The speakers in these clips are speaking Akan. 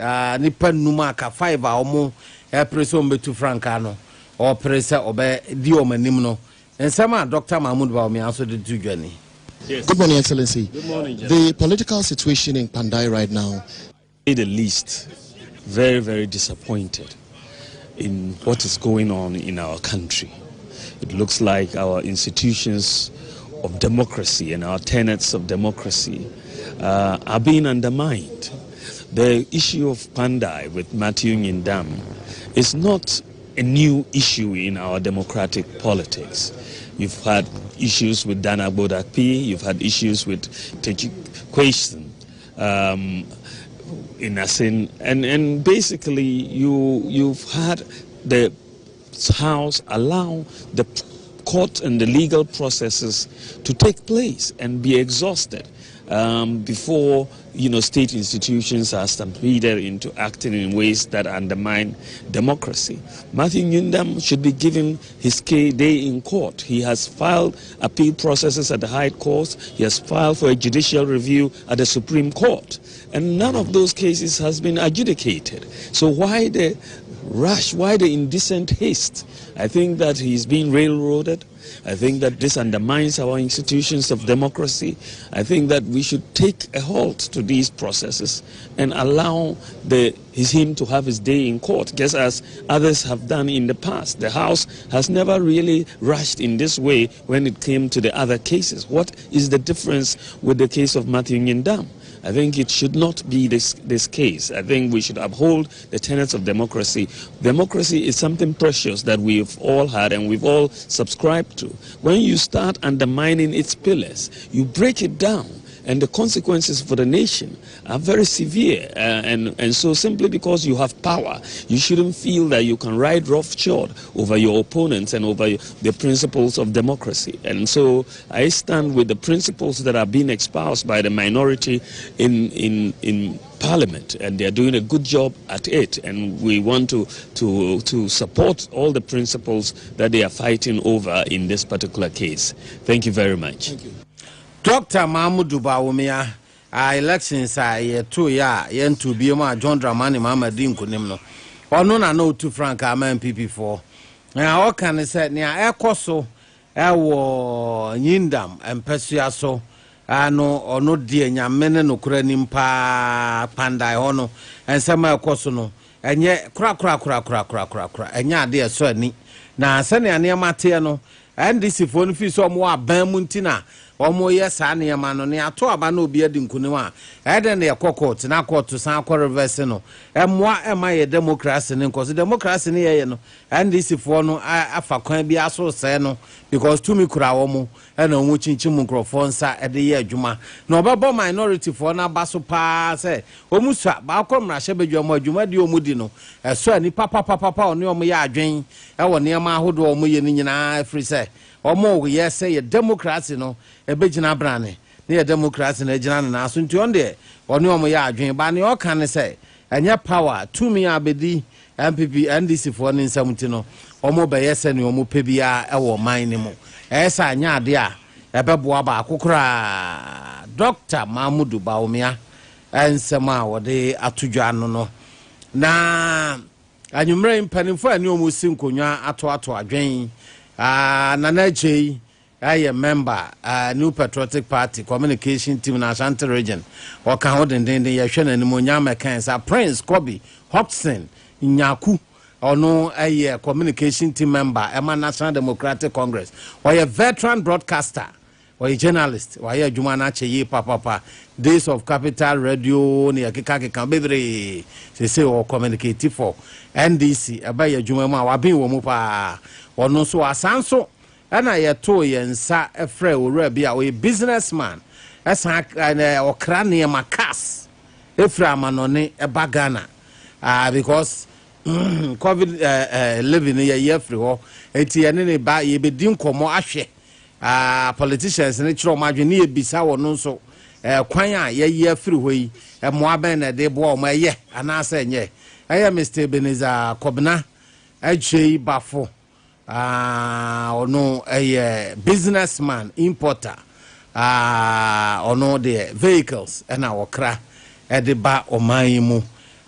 nipa numa ka 5 a omo preso mbetu frankano or presa obe di omanim no ensema Dr. Mahmoud Bawumia also did do journey. Yes. Good morning, Excellency. Good morning, the political situation in Pandai right now, at the least, very, very disappointed in what is going on in our country. It looks like our institutions of democracy and our tenets of democracy are being undermined. The issue of Pandai with Matthew Nyindam is not a new issue in our democratic politics. You've had issues with Dana Bodakpi, you've had issues with Teji Question in Asin, and basically you've had the House allow the court and the legal processes to take place and be exhausted before state institutions are stampeded into acting in ways that undermine democracy. Matthew Nyindam should be given his day in court. He has filed appeal processes at the High Court. He has filed for a judicial review at the Supreme Court. And none of those cases has been adjudicated. So why the rush? Why the indecent haste? I think that he's being railroaded. I think that this undermines our institutions of democracy. I think that we should take a halt to these processes and allow him to have his day in court, just as others have done in the past. The House has never really rushed in this way when it came to the other cases. What is the difference with the case of Matthew Nyindam? I think it should not be this case. I think we should uphold the tenets of democracy. Democracy is something precious that we've all had and we've all subscribed to. When you start undermining its pillars, you break it down, and the consequences for the nation are very severe. And so simply because you have power, you shouldn't feel that you can ride roughshod over your opponents and over the principles of democracy. And so I stand with the principles that are being espoused by the minority in Parliament, and they're doing a good job at it. And we want to support all the principles that they are fighting over in this particular case. Thank you very much. Thank you. Dr. Mahmoud Bawumia, elections are 2 years to be John Dramani Mama Dinkunim no. Ono na no to Frank MPP for. Now what can I say near Ekoso ewo Nyindam empesua so ano ono die nyamene no kura nimpa Pandai hono ensema Ekoso no enye kura enya ade eso ani na sene ane amate no NDC phone fi so mo aban mu ntina omo yes ane ma no ne ato aba na obi adi nkunim a eden ne court na court san akọ reverse no emwa ema ye democracy ne nkoso democracy ne ye no NDC phone no afa kwan bi aso se no because to me kura wo mo na omo chinchim microphone sa ede ye adwuma na obabo minority phone na baso pa se omu sua ba akomra hye bedwa mo adwuma di omu di no eso ani papa oni omo ye adwen e wo ne ma ahodo omo ye ni nyina free se omo ye say ye democracy no ebegina brane ne ye democracy na egina na aso nti on de oni omo ye adwen ba ne o kan say enya power to me abedi MPP NDC for ne nsamti no omo be ye say ne omo pebia e wo man ne mo esa anya ade a ebeboa ba akokora Dr. Mahmoud Bawumia ensema wode atudwa no na anyumre mpanimfo ani omo sinkonwa ato adwen Nana J, I am member New Patriotic Party Communication Team in Ashanti Region. Or can hold in the Yashan and Munyama Kansa Prince Kobe Hobson Nyaku or no a communication team member, Emma National Democratic Congress, or a veteran broadcaster, or a journalist, or a Jumana Che Papa, Days of Capital Radio, near Kikaki Kambebri, they say, or communicative for NDC, a Baya Jumama, Wabi Womupa. Ono so asanso na ye to ye nsa efre owura bia we businessman esa okra ne makas efra manone ebagana because COVID living ye free ho eti ye ne ba ye bedi nkomo ahwe politicians ne kiro madwe ne ebisa wono so kwan a ye free ho yi mo aben na de bo mo ye anasa nye Mr. Beneza Kobna ajei bafo ono a businessman importer ono the vehicles and our cra at the ba oman mu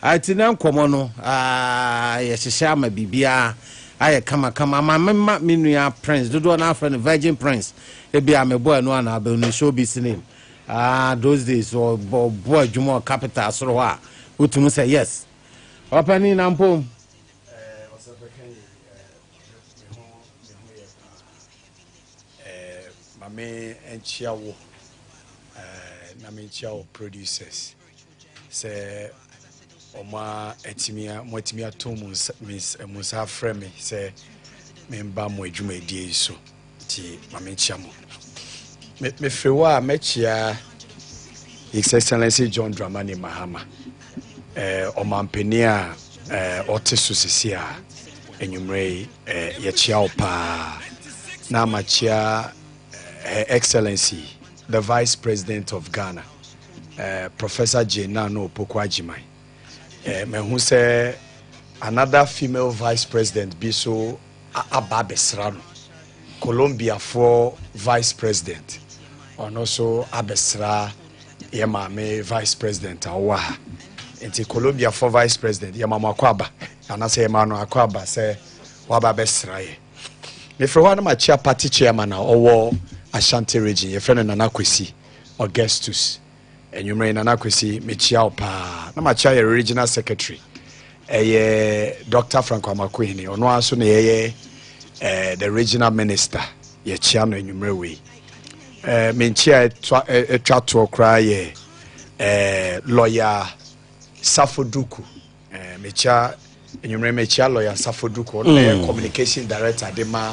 Atina komono ye hyehyɛ ama bibia aye kama mama menua prince dodo na friend virgin prince e bia me boy no na be no show business name those days or boy jumo capital soro ha utumu say yes opani na mpom mame enchiawo na me enchiawo producers say Oma etimia motimia to miss musa frame say memba mo adwuma die so ti mame chiamo me frewa mechia His Excellency John Dramani Mahama omampeni a oteso sisia enyumre ye chia opa na machia Excellency the Vice President of Ghana Professor Jenano Opoku-Agyeman me who say another female vice president biso ababesrano Colombia for vice president and also abesra yemame vice president awa enti Colombia for vice president yemama akwaba and say yemano akwaba say wababesra ye me for one ma chair party chairman owo Ashanti region ye friend Nana Kwesi Augustus and you may Nana Kwesi Michiao pa na macha ye regional secretary Dr. Franco Amakwini ono aso na ye the regional minister ye chia no enwumre we menchia etwa to okra ye lawyer Safoduku mecha enwumre mechia lawyer Safoduku no communication director de ma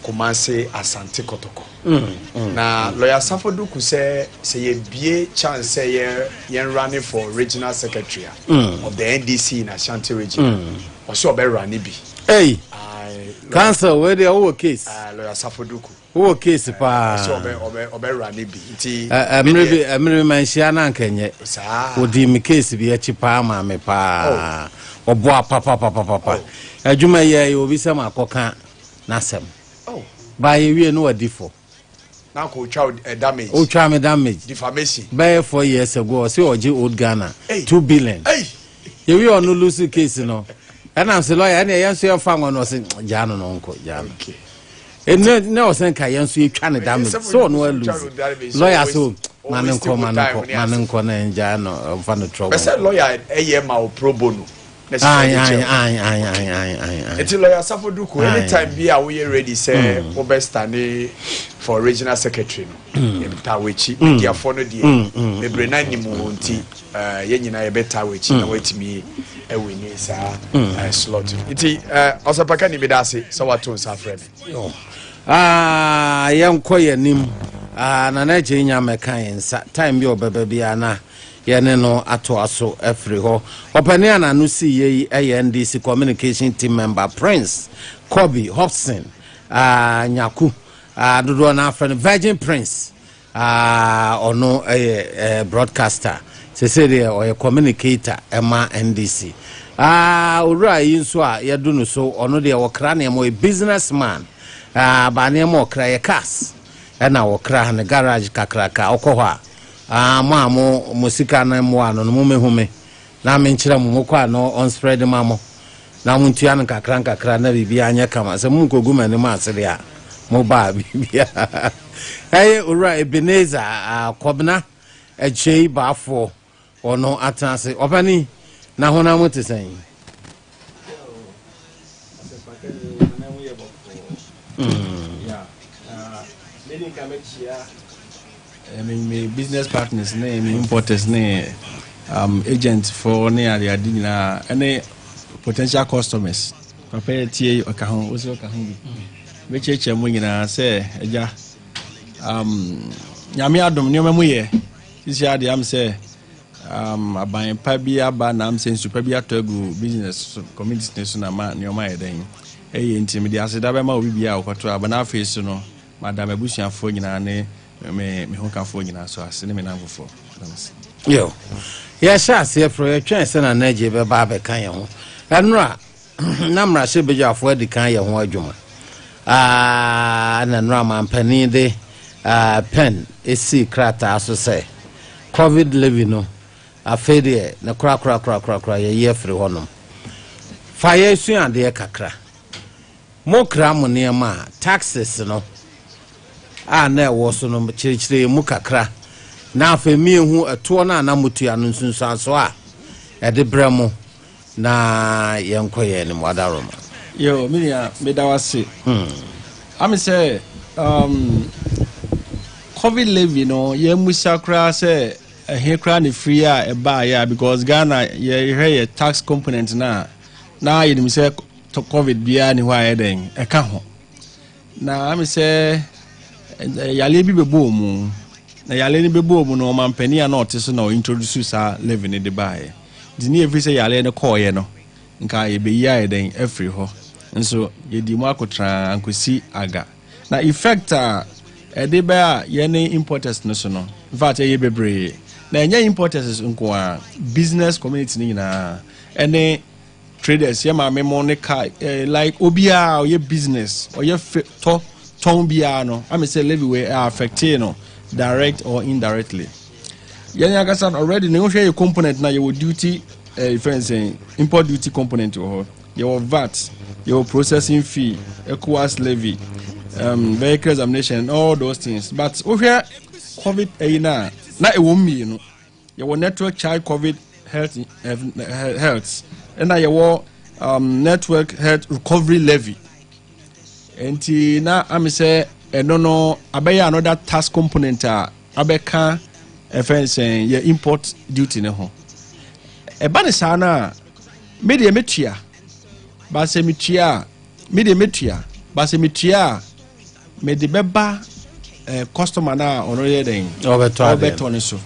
Kumase Asante Kotoko. Na lawyer Safoduku say ye bie chance say ye running for regional secretary of the NDC in Ashanti region. Also be running bi. Hey. Council where the whole case. Lawyer Safoduku. Whole case pa. Also be running bi. Nti amre manhia na nkenye. Odi mi case bi echi pa ma me pa. Obo papa. Adwuma ye obi se makoka nasem. By we no adifo. Now ko child damage. O twa me damage. Defamation. By 4 years ago, say oje old Ghana. 2 billion. Hey. You we no lose case no. And I'm say lawyer na yan so your fan no say jano no nko jano. Okay. And no say ka yan so you twa damage. So no lose. Lawyer so manenko na jano fan no trouble. But say lawyer ma pro bono. Aye. It's lawyer Safoduku anytime be we ready say obestane for regional secretary no tawechi media for no die me brena ni mu nti ye nyina ye betawechi na watimi ewini sa slot nti Osempakani be dase so wato nsa frame yenko yanim na na je nya mekan nsa time bi obeba bia na yene no ato aso every ho opani ana no si ye NDC communication team member Prince Kobe Hobson Nyaku dodo na friend Virgin Prince ono broadcaster se say there or communicator ema NDC ora yi so a yedu no so ono de wokra na mo businessman ba na mo kra ye cars na wokra na garage kakraka okoho mamo musika na mo ano no mehume na me nkyira mo kwa no on spread mamo na mo ntua no kakra na bibia anya kama se mo nkogu mane ma asere a mo ba bibia ora Ebenezer Kobna ejei bafo ono atanse opani na hona mo tesen me business partners me importers agents for any potential customers prepare tie okahon osi okahon bi me cheche mo nyina say eja nyame adom ne mo ye sisi ade am say aban pa bi aba na am say super bi atogu business community so na ma ne o ma yeden ntimi aseda be ma obi bia okoto abana face no madam Abusua nyina ne me ho ka fo nyina so ase ne me na ngofo yo ya sha se pro ya twen se na naje be ba be kan ye ho enura na mra se be jafo adi kan ye ho adwuma na nura mampani de pen esi krata so say covid living no afede na kra ye ye free honom fire sua de kakra mo kra mo ne ma taxes no na wo so no chirechire mu kakra na afemi hu eto na mutua no nsunsu so a de bramo na yenkoye ne modaroma yo minia medawase am say COVID levy no ye musakra say he kra ne free a ba ya because Ghana ye tax component na ye say COVID bia ni hwa den e ka ho na am say yale bi bebo mu na yale ni bebo mu no mampani a na ote so na introduce sa levy ne de ba ye di ni every say yale ne call ye no nka ye be ya den every ho nso ye di mu akotra ankosi aga na effect de ba ye ne importers no so no in fact ye bebre na enya importers nko a business community ni na ene traders ye ma memo ne ka like obia or ye business or ye ton bia no I say levy we are affected no direct or indirectly ye nya gasa already ne hwe ye component na ye duty saying import duty component or your VAT, your processing fee, ECOWAS levy, vehicle examination, all those things. But over COVID, not a woman, you know, your network child COVID health, and now your network health recovery levy. And now I'm say, no, I buy another tax component. Abeka, saying your import duty no. Ebane sana media metia base metia media metia base metia me de beba customer na ono ye den obeto ne so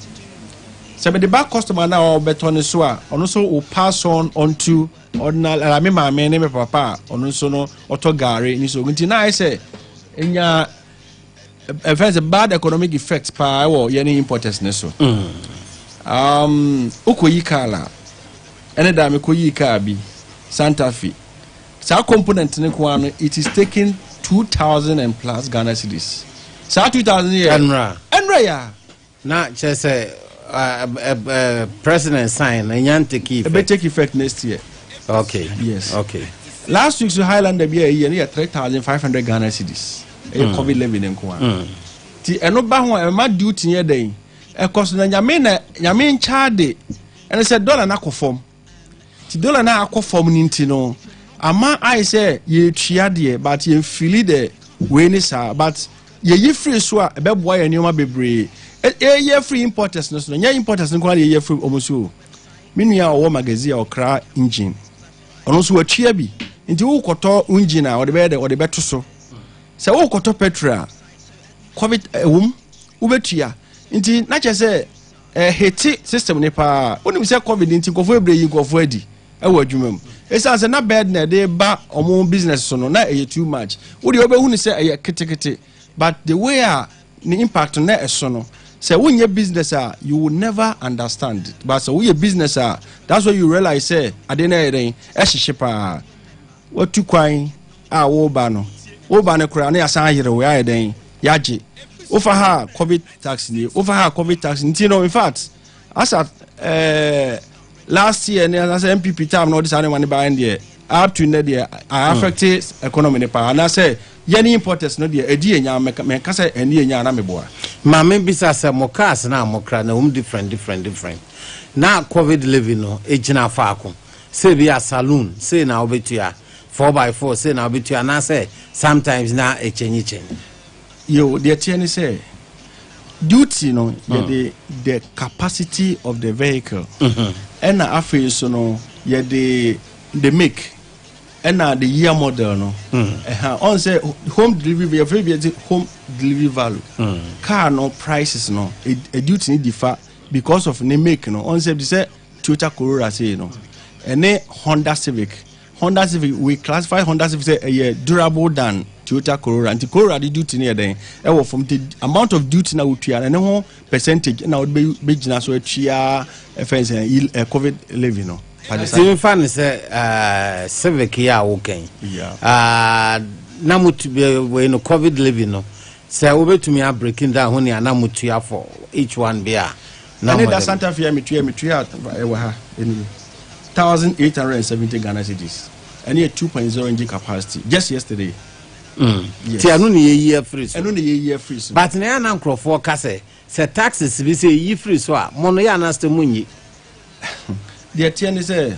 se me de ba customer na obeto ne so a ono so o pass on to ordinary me ma me ne me papa ono so no oto gare ni so nti na I say enya a bad economic effect pa wo ye ne importers ne so ukoyi kala ene da me koyi ka bi Santa Fe sa component ne ko ano it is taking 2000 and plus Ghana cedis sa 2000 year enra ya na chese president sign and take effect next year. Okay. Yes. Okay. Last week's Highlander be a year 3,500 Ghana cedis. COVID living in Kwa. Ti eno ba ho ma duty near day. E cost na nyame charge and I said dollar na akofom. Ti dollar na akofom ni ntino. Ama I say ye tua de but ye feel the we ni sa but ye free so a be boy ye nyoma bebre. Ye free importers no so. Nya importers no kwa ye free omusu. Minua owo magazine okra engine. Ono so atua bi. Nti wo koto engine a o de beto so. Se wo koto petrol COVID ubetua. Nti na che se heti system ne pa. Oni se COVID nti kofo ebre yi kofo adi. E wo adwuma mu. Esa se na bed na de ba omo business so no na e too much. Wo de obehu ni se e ketekete. But the way the impact na e so no. Say when your business you will never understand it. But so when your business that's what you realize say adena eden ehihyepa what tu kwan wo ba no kura na yasan yire we eden yaje over her COVID tax ni over her COVID tax you know in fact as at last year as MPP time no this money buy there up to there affected economy ne pa na say yani importers no there edi enya me kasa eni enya na meboa ma me bisa se mokas na mokra na different na COVID living no ejina faako say be a saloon say na obetua 4x4 say na obetua na say sometimes na echenyi yo the tieni say duty no the capacity of the vehicle and after so no ye the make and the year model no on say home delivery home delivery value car no prices no a duty need differ because of the make no on say Toyota Corolla say no and Honda Civic we classify Honda Civic say a year durable than Toyota Corolla and the Corolla the duty near then from the amount of duty na we and no percentage na would be jina so chia offense COVID levy no Steven fan say civic ya okay na mutu we no COVID living no say we betumi breaking down honi na mutu ya for each one bia And that Santa Fe metria anyway. 1,870 Ghana cedis. And here 2.0 NG capacity just yesterday. Yes. See, I know year free. I know year free. But now I'm for Casse. Say taxes we say ye free so mono ya na sta munyi. The attorney say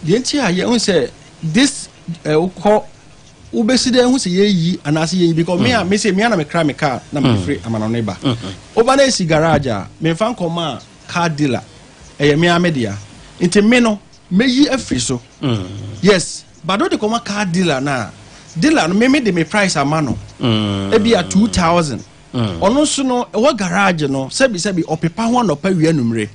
the entire you say this ubeside hu say yi anase yi because me say me na me cry me car na me free am na neighbor. Oba na si garage me fan koma car dealer. Me amedia. Nti me no me yi afri so. Yes, but do the koma car dealer na. Dealer no me de me price amano. E be at 2,000. Ono so no e garage no sebi opepa ho no pa wi anumre.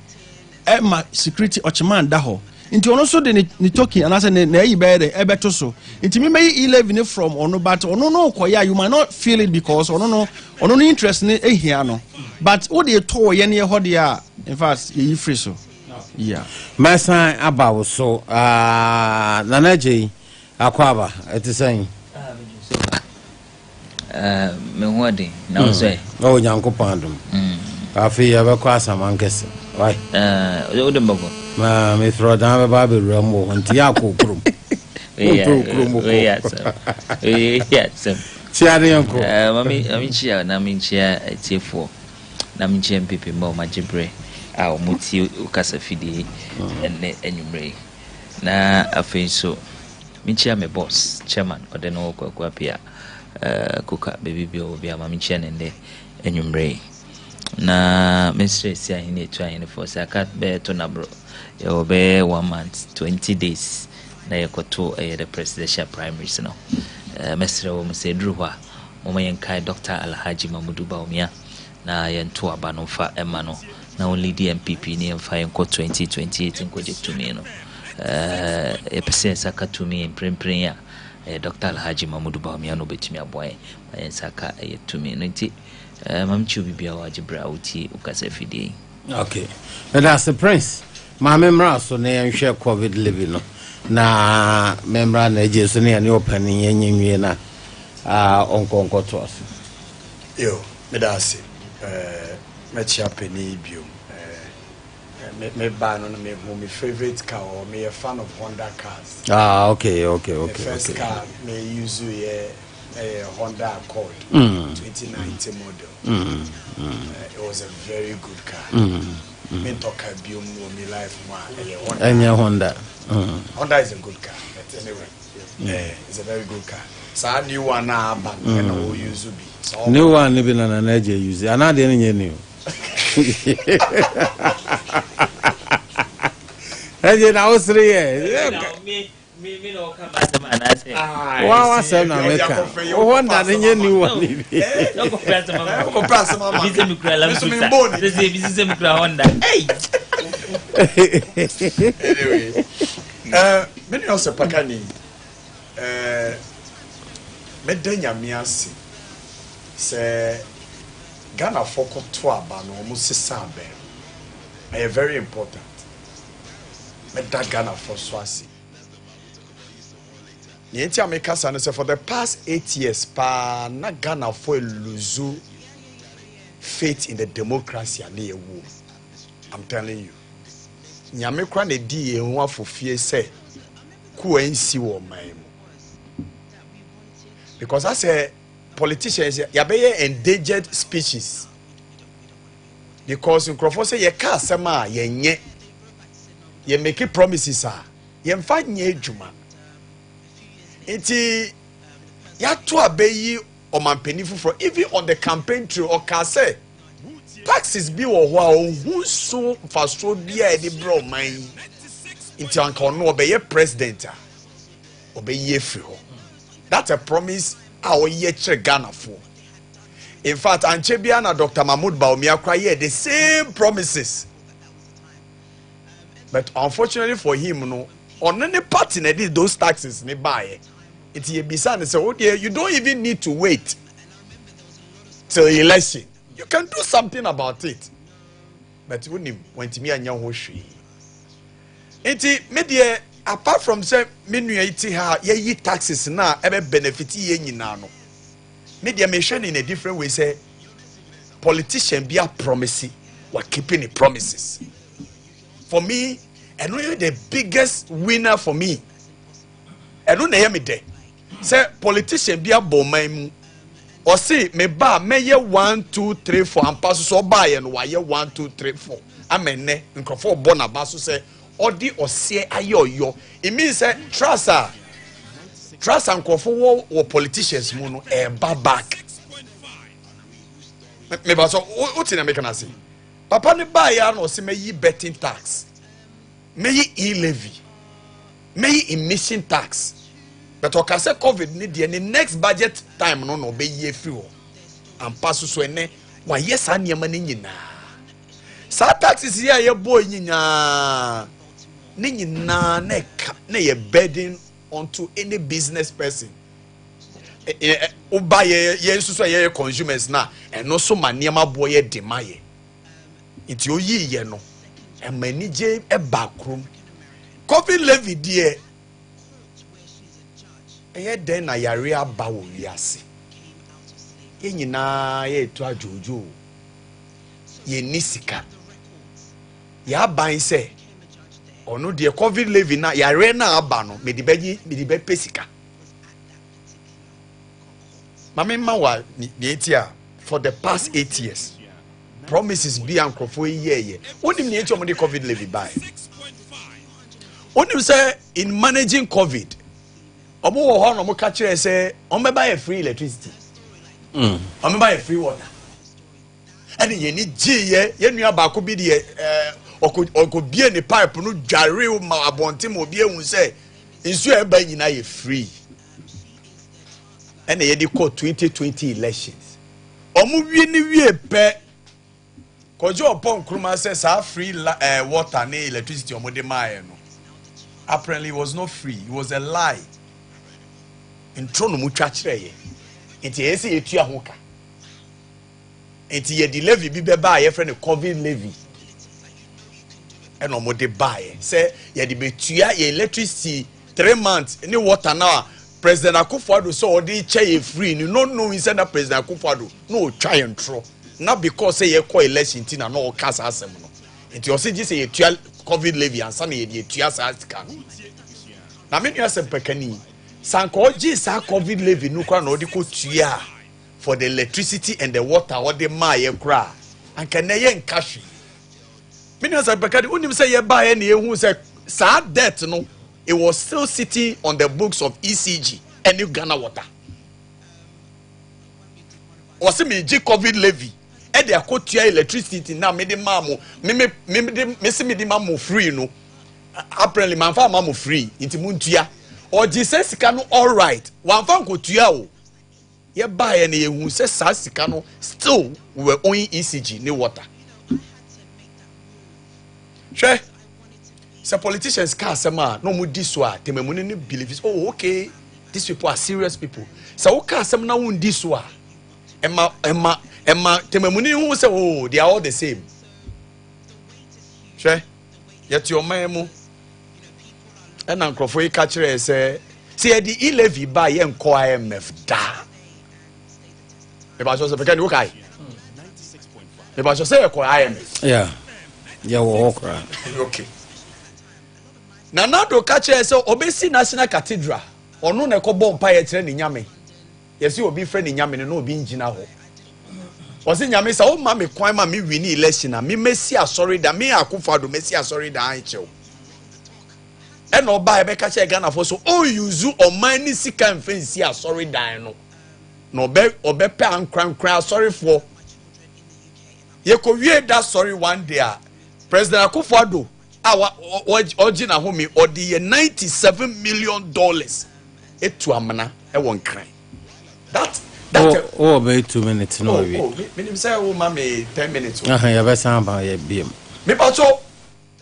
E ma security ochman da ho. Nti ono so de ni token anase na yi be de e beto so. Nti me 11 from ono but ono no koya you might not feel it because ono no interest ni ehia no. But wo de to ye ne ho de a in fact you free so. Yeah. Masan abawo so nanaje akwaba etisani me hodi na so o nyankopon dum afi ya be kwa samankese why o de mbago ma me throw down ba be ramo nti akokrum yes chiare yanko mami chia na mi chia tifo na mi chia mpipi mo majibre a muti ukasa fidi ene enyumre na afenso mi chia me boss chairman odeno kwa pia kuka baby bi obi ama mi chia nende enyumre na ministry si ahine etu ahine for sakat be to na bro ye obe 1 month 20 days na yekoto the presidential primaries no mesre wo msedru hwa mo yenkai Dr. Alhaji Mamudu Baumia na yento aba no fa ema no na only DMPP ni emfa yenko 2028 nkoje tumi no epese to me prempren ya Dr. Alhaji Mamudu Baumia no betumi aboye saka tumi no nti mamchu bibia wajibra uti ukasa fidi. Okay, that's the prince my memra so na yanhwe covid living no na memra na je so na open yenyenwie na onkonko to aso yo me da se me chia penny bio me ba no me my favorite car or me a fan of Honda cars. Okay. The first car me use a Honda Accord 2019 model. It was a very good car. Me talk bio me life Honda. Honda is a good car, but anyway, it's a very good car. So I new one now, but and all use be. So new one even an energy use. Another new. Hey, I was 3 years. Me no come back man I say. Wow, what's that now? Honda new one. No compress mama. Bize mi kura lamsusa. Bize mi kura Honda. Hey. Anyway, many Osempakani medenya miasi se Ghana foko to aba no mo sesa be very important. Meda Ghana for swasi. Yenti ameka sana say for the past 8 years pa na Ghana for lose faith in the democracy and the ewu. I'm telling you. Nyame kwa na di ehun afofie say ku ansi wo man. Because I say politicians ya be endangered species. Because in Crawford say ye ka asema ye nye ye make promises ye mfa nye adwuma. Enti ya to abeyi omampani fufuro even on the campaign trail or ka say taxes bi wo ho a ohun so faso bia e de bro man nti anka no obeye president obeye free ho. That's a promise our ye chere Ghana for. In fact anche bia na Dr. Mahmoud Baumia kwa ye the same promises, but unfortunately for him no on any party na did those taxes ne buy it ye bisa ne say oh dear you don't even need to wait till election. You can do something about it. But when me anya ho hwe. Enti me de apart from say me nua iti ha ye yi taxes na e be benefit ye nyina no. Me de me hwe in a different way say politician be a promise we're keeping the promises. For me, and really the biggest winner for me. I don't hear me there. Say politician be a bomb. Or say me ba me ye 1 2 3 4 and pass so buy and why ye 1 2 3 4. Amene nkofo bona baso say odi ose ayo. It means say trust nkofo wo politicians mu no e ba back. Me ba so what na make na say. Papa ne buy ya no say me yi betting tax. Me yi e-levy. Me yi emission tax. But okay, say COVID need the next budget time no be ye free and pass so ene wa yes anyama ni nyina sa taxes here ye boy nyina ni nyina na ye burden onto any business person o buy ye so ye consumers na eno so maniama boy ye demaye nti o yi ye no e manije e backroom COVID levy there. Eye den na yare aba wo wiase ye nyina ye to ajojo ye nisika ya ban se ono de COVID levy na yare na aba no me di be pesika mama wa ni etia for the past 8 years promises be ankrofo ye onim ni etia mo de COVID levy buy onim say in managing COVID omo wo ho no mo ka kire say on be buy free electricity on be buy free water and ye ni giye ye nua ba ko bi de oko bie ni pipe no dware ma abonte mo bi ehun say nsu e ba nyina ye free and ye di call 2020 elections omo wie ni wie pe kojo opon kruma say sa free water na electricity omo de mae no apparently it was not free, it was a lie. In trono mu twachire ye enti ese etua hoka enti ye di levy bi be ba ye friend COVID levy eno mo de ba ye say ye di betua ye electricity 3 months any water now President Akufo-Addo so odi che ye free no know inside that President Akufo-Addo no try and throw not because say ye call election tina no cast asem no enti o say ji say ye tua COVID levy ansa na ye di tua sa sika na me nua Osempakani Sanko sa COVID levy no kwa no de ko tua for the electricity and the water or the maye kra and can ye nkashi Minister Osempakani unim say ye buy na ehun say sa debt no it was still sitting on the books of ECG and New Ghana Water was me G COVID levy e de akotua electricity na me de mamu me se me de mamu free no apparently man fa mamu free inti muntua or Jesus sika no all right one fan ko tua o ye buy na ye hu se sa sika no still we were owing ECG ni water hwe some politicians can say ma no mu di so a tememu ni believe oh okay these people are serious people so who can say na won di so a emma tememu ni hu say oh they are all the same hwe yet your man and Uncle yi ka kire say see the e-levy buy enko IMF da e ba so say pekani wo kai e ba so say enko IMF yeah wo okra okay na nado ka kire say obesi national cathedral onu na ekobo mpa ye kire ni nyame yesi obi frɛ ni nyame no obi ngina ho osi nyame sa o ma me kwan ma me win election na me mesi asori da me Akufo-Addo mesi asori da an chew and no buy be catch Ghana for so oh use on money sika mfensi asori dan no be pe ankran sorry for ye ko wie that sorry one day President Akufo-Addo ogina homi odi ye $97 million etu amana e won kran that oh be 2 minutes no we me say oh ma me 10 minutes ya be san ba ye biem me pacho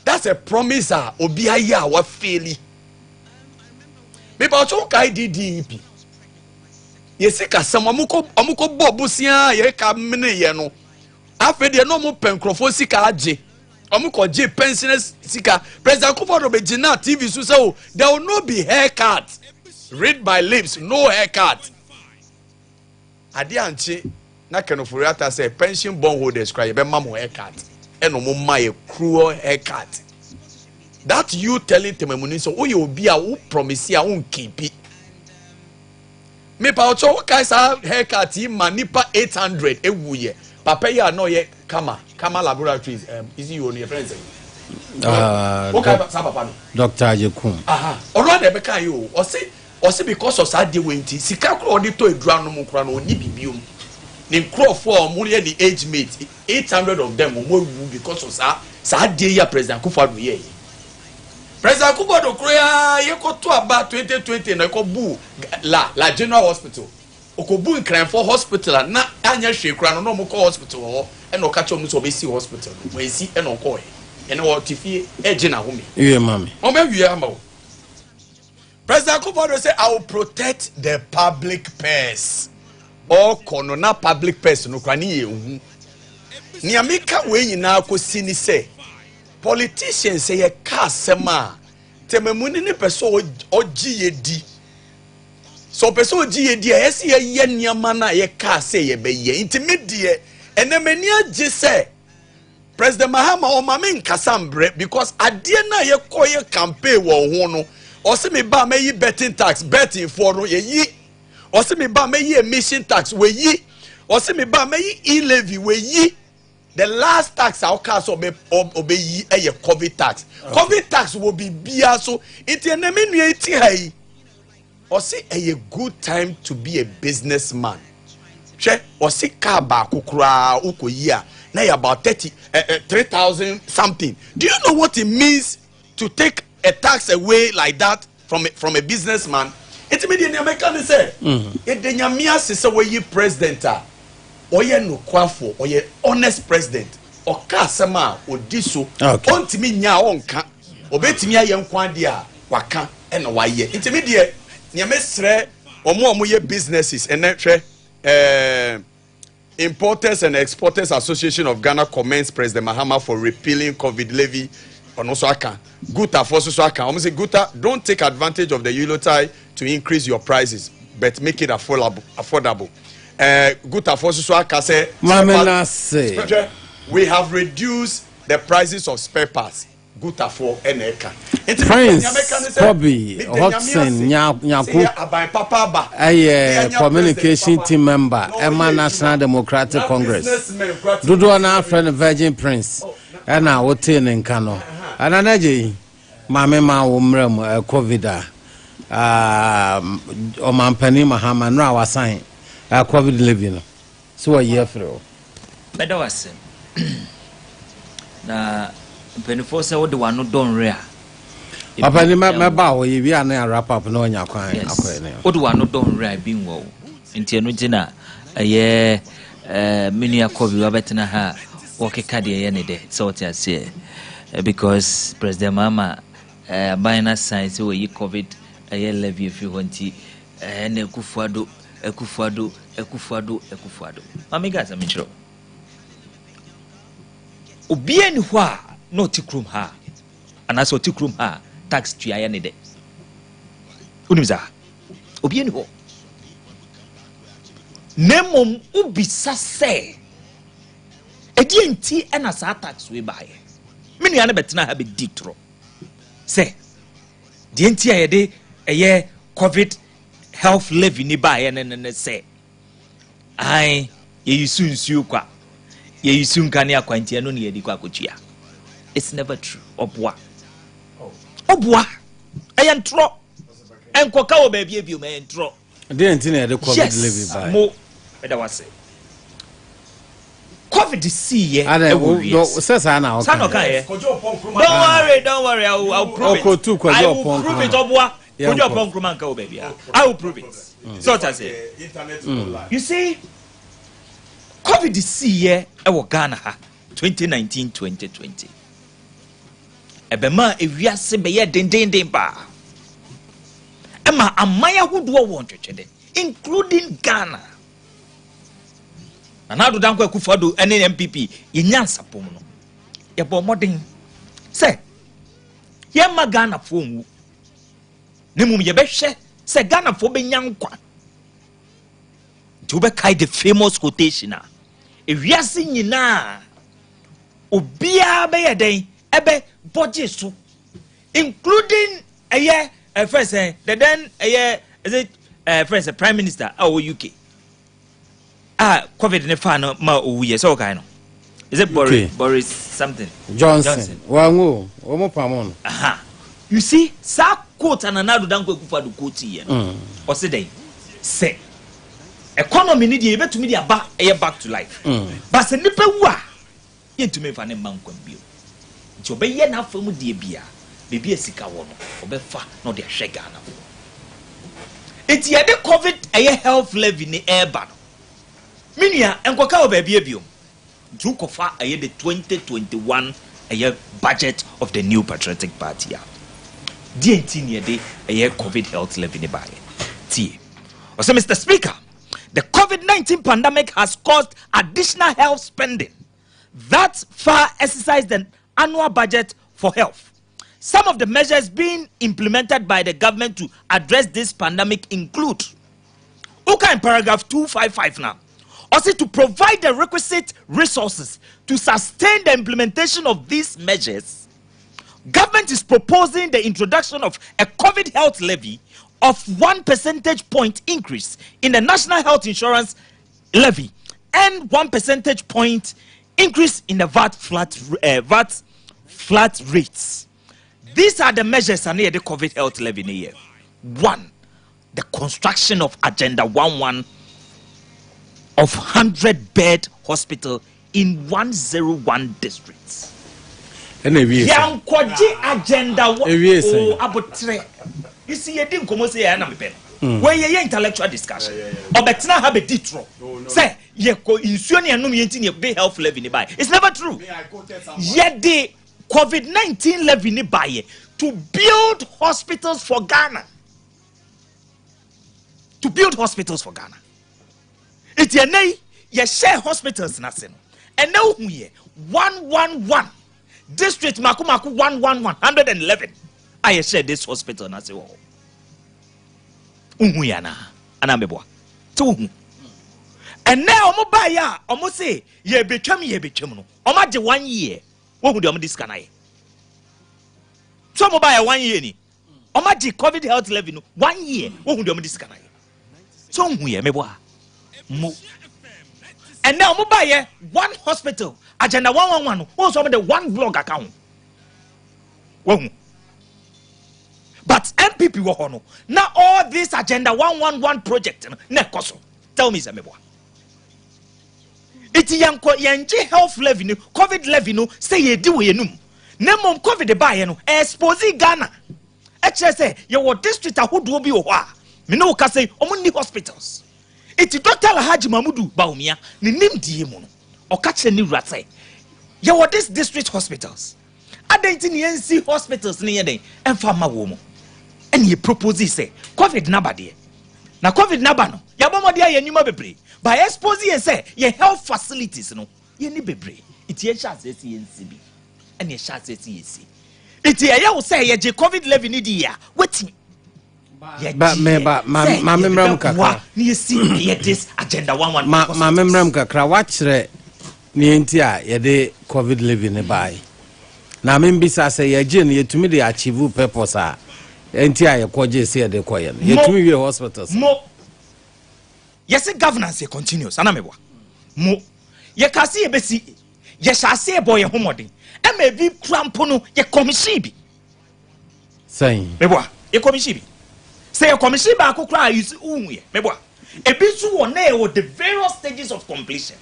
that's a promise obi aye a wa faili me pacho kai DDP yesi ka sam amuko bobusia ye ka mene ye no afede no mo penkrofo sika age amuko je pensioners sika President Akufo-Addo be gina TV so say there will not be haircut read by lips no haircut ade anche na kenoforiata say pension bond holders cry be mamo haircut and my cruel haircut. That you telling Tememuni so oh you be a promise ya won't keep it. Me pa ocho guys have haircut manipa 800 ewuye. Papa ya no ye Kama Laboratories is you on your friends. Dr. Ajekum. Aha. Oro na be kan you o say because of sad dey wenti sika kro odi to edura no mo kra no oni bibiom. Ni kro for mo ye the age mate 800 of them mo wu because of sad dey ya President Akufo-Addo ye. President Akufo-Addo kro ye ko to about 2020 na ko bu la General Hospital. Okobu in Cranford Hospital na anya hwe kra no mo ko hospital ho e no ka cho mo so be si hospital we si e no ko e no tifie e gina ho me ye mami o ma wi ama o President Akufo-Addo say I will protect the public purse or kono na public purse no kra ni ye hu ni ameka we nyina ko si ni say politicians say ye ka sema tememuni ni person oji ye di. So person ji di esi ye niama na ye ka say ye be ye intimidie enemani age say President Mahama o ma me nkasambre because ade na ye koye campaign wo ho no o se me ba me yi betting tax betting for no ye yi o se me ba me yi emission tax we yi o se me ba me yi e-levy we yi the last tax our cast obe yi e ye COVID tax. COVID tax will be bia so it enemy nu eti hai. Or say a good time to be a businessman. Che or say car ba kukura uko year now about 3,000 something. Do you know what it means to take a tax away like that from a businessman? It's immediately American say. It the nyamia se we ye president or ye no kwafo or ye honest president or kasama or diso on timi nya onka obetimi aye nkwan dia waka e no waye. It's immediate Niamesre omo ye businesses and Importers and Exporters Association of Ghana commends President Mahama for repealing COVID levy on also aka. Guta for so aka. Omo say Guta don't take advantage of the Yulotai to increase your prices but make it affordable. Guta for so aka say we have reduced the prices of spare parts. Guta for eneka. Prince Bobby Hodgson Nyaku communication team member Emma National Democratic Congress Dudu na friend Virgin Prince na wote ne nkano ananaje mame ma wo mrem COVID o mampani Mahama no awasan COVID living no so a year fro bedo wase na penifo se wo de wano don rea papa ni ma ba wo ye wi an wrap up no nya kwan akoy ne wo de wano don rea bi nwo nti eno gina ye mini akobi wa betena ha wo keka de ye ne de so what you say because President Mama bina science we yi COVID ye levy if you want na Akufo-Addo mamiga za minchiro obie ni ho a no tikrum ha anaso tikrum ha tax tuaye ne de unimza obie ni ho nemom ubisa se edi enti ena sa tax we bae menu ya ne betena ha be ditro se di enti ayede eye COVID health levy ni bae ne se ai ye yusunsu kwa ye yusunkani akwanti eno ne yedi kwa kotua. It's never true. Obwa ayantro enkoka wo ba bia me entro dey enti na the COVID levy by mo beda wase COVID see ye says na okay don't worry I'll prove it I will prove it obwa kojo ponkruma nka wo ba bia I will prove it so what I say you see COVID see ye e wo Ghana ha 2019-2020 ebema ewiase be ye dendenden ba ema amaya hudo wo ntwetwede including Ghana anado danko Akufo-Addo ene MPP ye nyansa pom no ye bo modern se ye ma Ghana fo nwu ne mum ye be hwe se Ghana fo be nyankwa to be kai the famous quotation ewiase nyina obia be yeden ebe budget so including first the then is it first prime minister UK COVID ne fa no ma owuye so kai no is it Boris something Johnson wango omo pamon you see sa quote ananado danko ekufa do quote here o say dey say economy ni dey betumi dey back to life but se nipa wu a yentumi fa ne mankwam bio nti obeye na afamu dey bia bebi esika wo no obefa no dey hwega na eti ye de COVID health levy ni eba no minia enkoka obabi ebio ntu kofa the 2021 budget of the New Patriotic Party DNT near the COVID health levy ni baye tie o say Mr. Speaker, the COVID-19 pandemic has caused additional health spending that far exceeds the annual budget for health. Some of the measures being implemented by the government to address this pandemic include in paragraph 255 now, also to provide the requisite resources to sustain the implementation of these measures. Government is proposing the introduction of a COVID health levy of 1 percentage point increase in the national health insurance levy and 1 percentage point increase in the VAT flat rates. These are the measures under the COVID health levy in a year. 1. The construction of Agenda 11 of 100-bed hospital in 101 districts. Young Agenda Abutre. You see, you didn't come say na me where you intellectual discussion. Obetna have a ditro. Say, ye ko insuani anum yenti ne be health levy ni buy. It's never true. Yet the COVID-19 levy ni buy to build hospitals for Ghana. To build hospitals for Ghana. It's ye nay, ye share hospitals nasin. And now we 111 district makumaku 111. I share this hospital na se wo. Unhu ya na anamebwa. Tu. And now omo ba ya, omo say ye betwam no. Omo de 1 year. Wo hu de omo dis kana ye. So omo ba ya 1 year ni. Omo de COVID health levy no 1 year. Wo hu de omo dis kana ye. So unhu ya mebwa. Mo. And now omo ba ye 1 hospital. Agenda 111. Wo so omo de 1 blog account. Wo hu. But MPP wo hono. Now all this Agenda 111 project na koso. Tell me Zamebwa. Iti yanko yanji health levy no, COVID levy no, say ye di we num. Na mom COVID ba ye no, expose Ghana. Eche say ye wo district ahodo bi wo a. Me no ka say omo ni hospitals. Iti Dr. Alhaji Mamudu Baumia ni nimdie mu no. Oka che ni wura say ye wo this district hospitals. Adenti ni NC hospitals ni ye den emfa ma wo mu. And he proposes say COVID naba de. Na COVID naba no. Ya bomo de ye nyuma bebre. By exposing say ye health facilities no. Ye ni bebre. It ye sha say NCB. And ye sha say CC. It ye wo say ye je COVID levy ni di ya. Wetin? But ma memram kakra. Ni see ye this Agenda 11. Ma memram kakra wachre ni enti a ye de COVID levy ni bai. Na membisa say ye je ye tumi de achieve purpose a enti a ye koje say de koye no. Ye tumi we hospitals. Mo. Yes, governance continues. Anamebwa. Mo. Ye kasi ye besi. Ye shase boy ye homodin. E me bi krampo no ye commission bi. Say. Mebwa. Ye commission bi. Say ye commission ba akokra use unwe. Mebwa. E bi su wo na e the various stages of completion.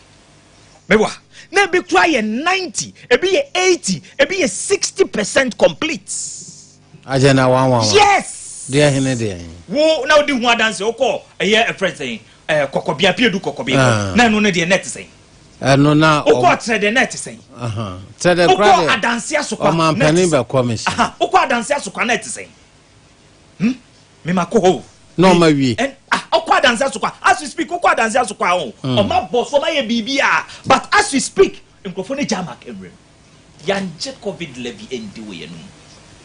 Mebwa. Na bi kra ye 90, e bi ye 80, e bi ye 60% complete. Agenda 111. Yes. There hene there. Wo na odi hu adanse okọ a friend saying kokobia piedu kokobia na no ne de net saying no na okọ tre de net saying tre de okọ adanse asokwa o man panin be commission okọ adanse asokwa net saying me makoho no ma wi okọ adanse asokwa as we speak okọ adanse asokwa o ma boss o ma ye bibia but as we speak nkofo ne jama kemrem yanje COVID levy endi we no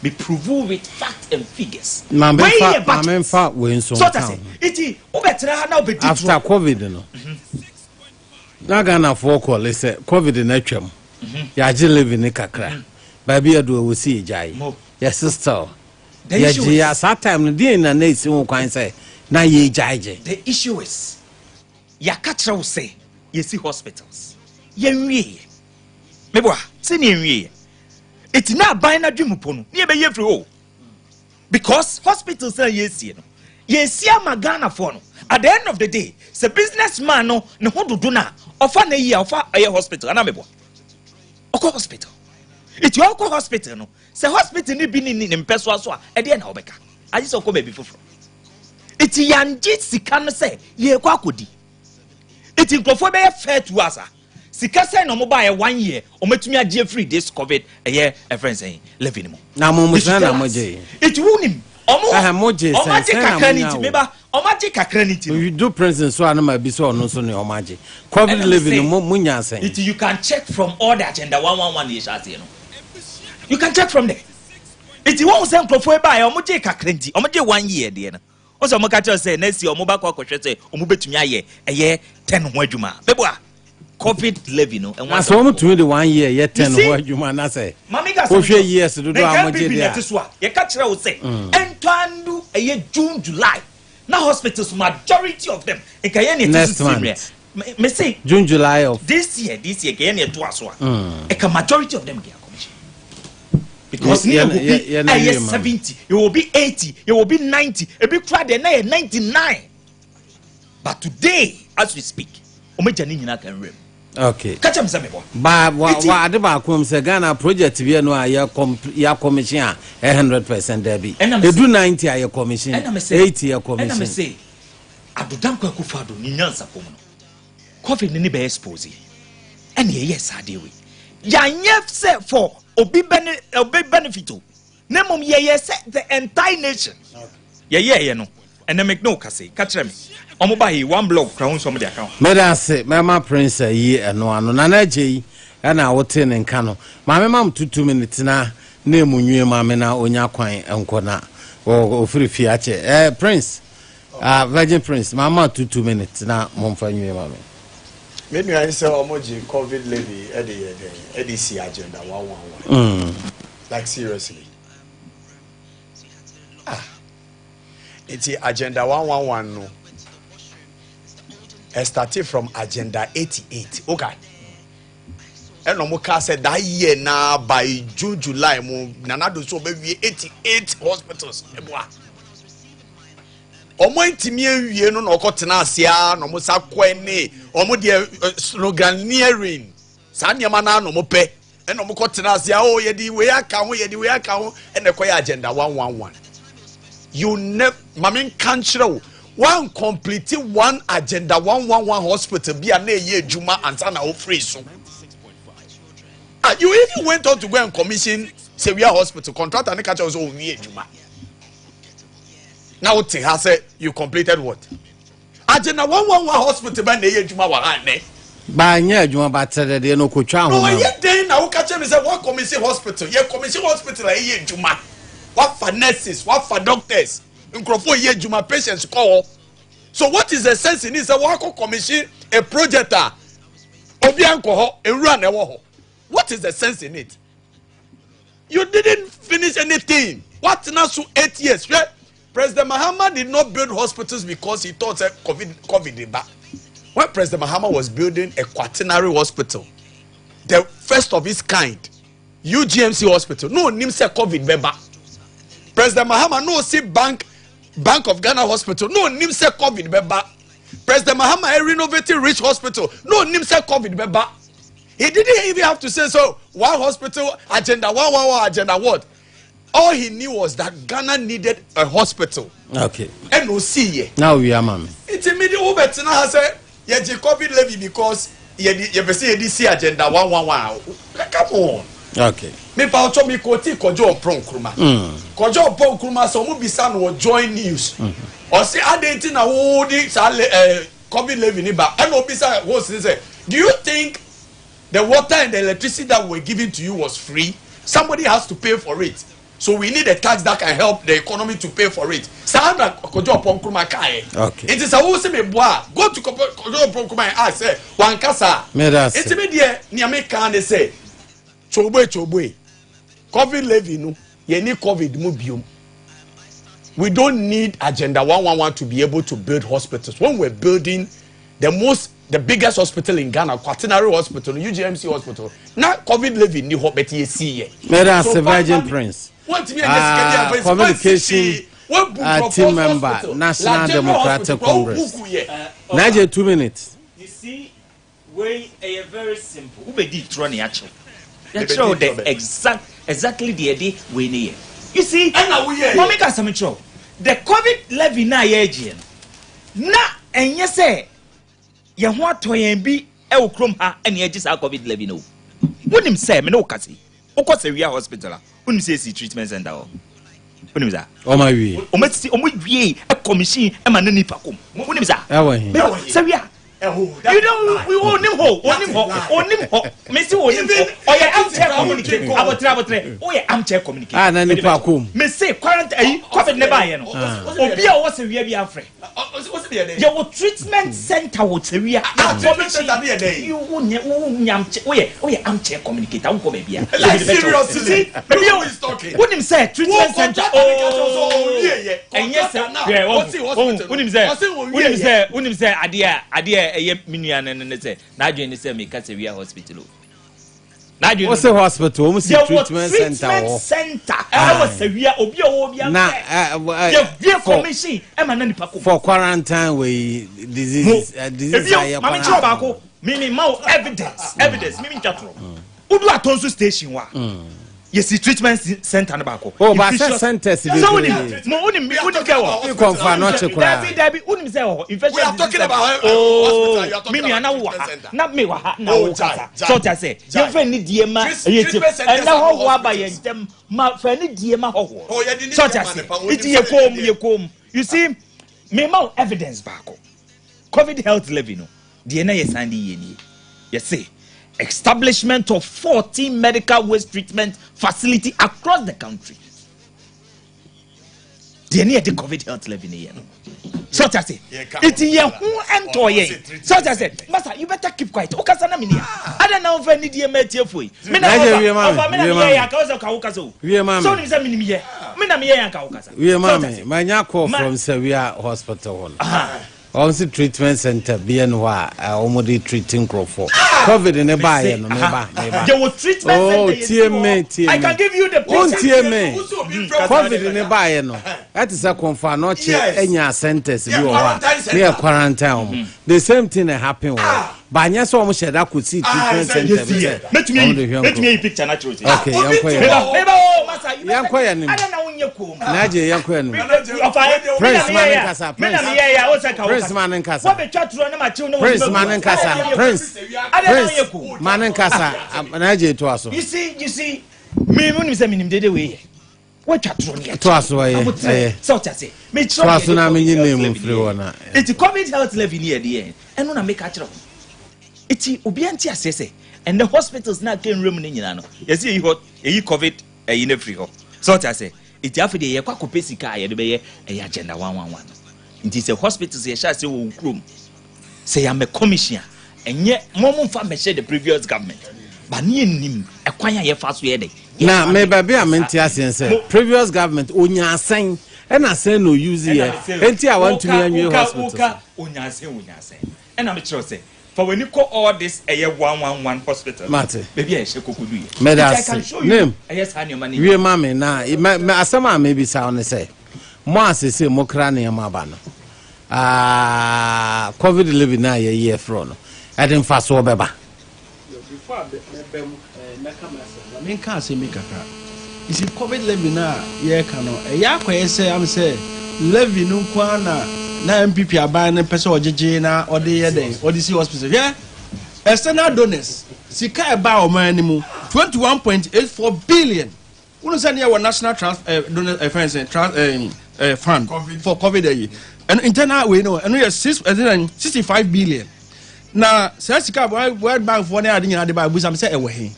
me prove with facts and figures. Mamemfa we so. So that it obetra na obedi after COVID no. Na Ghana for call say COVID na twam. ya je live ni kakra ba bia do wo si ejai yes sister ya je ya that time no dey na na isi won kwan say na ye ejai je. The issue is ya katra wo say ye see hospitals ye nwie meboa se ne nwie it na ban na dwumupo no ne be ye free o because hospitals are ye see no ye see amagana for no at the end of the day se businessman no ne hododo na ofa na yi ofa aye hospital ana meboa oko hospital it your oko hospital no se hospital ni bi ni mpeso aso a e de na obeka aji se oko ba bi foforo it yanje sika no se ye kwa akodi it nkrofo be fair to us sika say no mo ba ye 1 year o metumi age free this covid eye a friend saying living mo na mo musa na mo je it wunim omo mo je say na mo meba omaje kakraniti you do present so anama bi so no so ne omaje covid living mo munya say it you can check from all the agenda 111 ye share you know you can check from there it won say nkrofo e ba ye omoje kakraniti omoje 1 year de na oso mo ka tell say next year omo ba kwa kwhwe say omo betumi aye eye 10 ho adwuma beboa covid living no and so omo tumi de 1 year ye 10 ho adwuma na say o hwe years do do amoje de a ye ka kire wo say entwandu eye June July na hospitals majority of them e ka ye ne next me say June July of this year ka ye ne to aso a e ka majority of them get commission because you will be 70 you will be 80 you will be 90 e be try the 99 but today as we speak omeja ni nyina kan rem okay catch am say me boy ba wa ade ba kom say Ghana project bi no a ya commission a 100% there be edu 90 a ya commission 80 ya commission and I say adodankwa kufado ni nyansa pom no covid ni be expose and yes ade we ya nyef say for obi benefit na mom ye say the entire nation ye no and make no kase catch me omo ba he one block crown some the account me da say mama prince yi eno ano na na je na wote ne nka no ma me mam 2 minutes na emunwie ma me na onya kwan enko na o free fi ache prince virgin prince mama 2 minutes na momfa nwie ma me me I say omoji covid levy EDC agenda 111 like seriously it's agenda 111 no started from agenda 88 okay and no more said that year now by June July mo nana do so be 88 hospitals eboa omo ntimi awie no na okotena asia no mo sakwane omo de sloganeering sa niam na no mo pe and no mo kotena asia oh ye di we aka ho and ekoya agenda 111 you never mamen kanchiro one complete one agenda 111 hospital be na ye adwuma ansa na ofree so you even went on to go and commission Sevilla Hospital contractor and catch us over adwuma now it has said you completed what agenda 111 hospital be na ye adwuma wa ane ba nya adwuma ba tere de no kotwa ho no ye den na wo catch me say what commission hospital ye commission hospital ye adwuma what for nurses what for doctors nkrofo ye adwuma patients call. So what is the sense in this? What commission a project obi anko ho ewura na ewo ho. What is the sense in it? You didn't finish anything. What now so 8 years? President Mahama did not build hospitals because he thought that COVID back. When President Mahama was building a quaternary hospital, the first of its kind, UGMC hospital, no nim say COVID beba. President Mahama no see Bank of Ghana Hospital, no nim say COVID beba. President Mahama renovated Rich Hospital, no nim say COVID beba. He didn't even have to say so. One hospital agenda, one agenda what? All he knew was that Ghana needed a hospital. Okay. And no see. Now we are man. It's immediately over to now say ye COVID levy because ye see DC agenda 111. Come on. Okay. Me pa ocho mi koti kojo opron kruma. Kojo opron kruma so mu bisa no join news. O say adenti na wo di COVID levy ni ba. And obisa wo say, do you think the water and the electricity that were given to you was free? Somebody has to pay for it. So we need a tax that can help the economy to pay for it. Sandra kojo opron kruma kai. Okay. It is a wo say me boa. Go to kojo opron kruma and ask say wan kasa. Me das. It me there ni America they say Chobwe. COVID levy no. You need COVID mu biom. We don't need Agenda 111 to be able to build hospitals. When we're building the biggest hospital in Ghana, Quaternary Hospital, UGMC Hospital, not COVID levy ni hope beti see. Madam Virgin Prince. Communication team member, National Democratic Congress. Naje 2 minutes. You see, way a very simple. Ube di troni actually. Show the exactly the idea we need. You see, mommy can some show. The COVID levy na yejian. Na enye say ye ho atoyen bi e okrom ha ene ye gisa COVID levy no. Wonim say me no kasi. Okosewia hospital. Wonim say see treatment center o. Wonim za. O ma wi. O meti o mo wie e commission e ma na nipa kom. Wonim za. E wa hin. Sewia. You don't. We own him ho. Messi own him ho. Oh yeah, I'm chair communicate. Abotre. Oh yeah, I'm chair communicate. Ah, na nipa kom. Me say quarantine. COVID never here no. Obi a was we be afre. Your treatment center wo tewia. Treatment center be there. You nyam. Oh yeah, I'm chair communicate. I won't come here. Seriously. Maybe who is talking? Wouldn't say treatment center. Oh yeah. And yes sir. Yeah. Wouldn't say idea. Minian and say, Nigel is a make us a hospital. Nigel was a hospital, almost a treatment center. I was a real Obia. Now, commission, for quarantine, we disease, meaning more evidence, meaning catro. Udu Atonsu station. Yes, the treatment center Nabako. Oh, but centers. We are talking about infection. Not me. So I say, you friend Diema, and now by them, my friend Diema. So I say, it's a you see, me more evidence back. COVID health levy no. DNA is Sandy. Yes, say. Establishment of 14 medical waste treatment facility across the country. They need the COVID health levy here. So I say, it's here who enter ye. So I said, Master, you better keep quiet. Okasana minia. I don't know if I need your mate here for you. Mina so ni say minia. Mina me yanka okasa. We mama, my nyako from Sevilla Hospital. Also treatment center BNY already treating Crawford. COVID in a buy no your treatment center. I can give you the COVID in a buy no. That is a confirm not any centers you are near quarantine. The same thing happened. But yes, almost said I could see treatment center. Let me a picture naturally. Okay, young Prince Manenkasa. Prince Manenkasa. Naje to aso. You see. Me wonu say minim dede we. What chatro ne? To aso eh. So say. Me to aso na me name free wona. It's COVID health levy near the end. Eno na make catch. It's obi anti asese. And the hospitals na can room ni nyina no. You see you COVID in the free ho. So say. It's after the year kwa kopesika ye de be ye agenda 111. It is a hospital say sha say wo krom. Say am a commissioner. Enye momo fa me share the previous government. Ba ne nim ekwan ye fa so ye dey. Na me ba bia menti asense. Previous government onya asen e na sen no use here. Enti I want to me anwe hospital. Onya asen. E na me kire say for when you call all this a 111 hospital. Mate. Baby I share kokodu ye. Me da say. Name. Yes hand money. We mama na asama maybe sound say. Mo asese mo kra na yama ba no. COVID living na ye year from no. I didn't fast so beba. Before I can't say me kakra. Is it COVID living na ye kano? E ya kwa say am say levy no kwa na MPP aban na pese ojeje na ode ye den ode si hospital. Yeah. External donors sika e ba o man ni mu 21.84 billion. Uno say near national donor fund for COVID. And internal we know and we are 65 billion. Now, Sasika World Bank for any idea about Busam say away.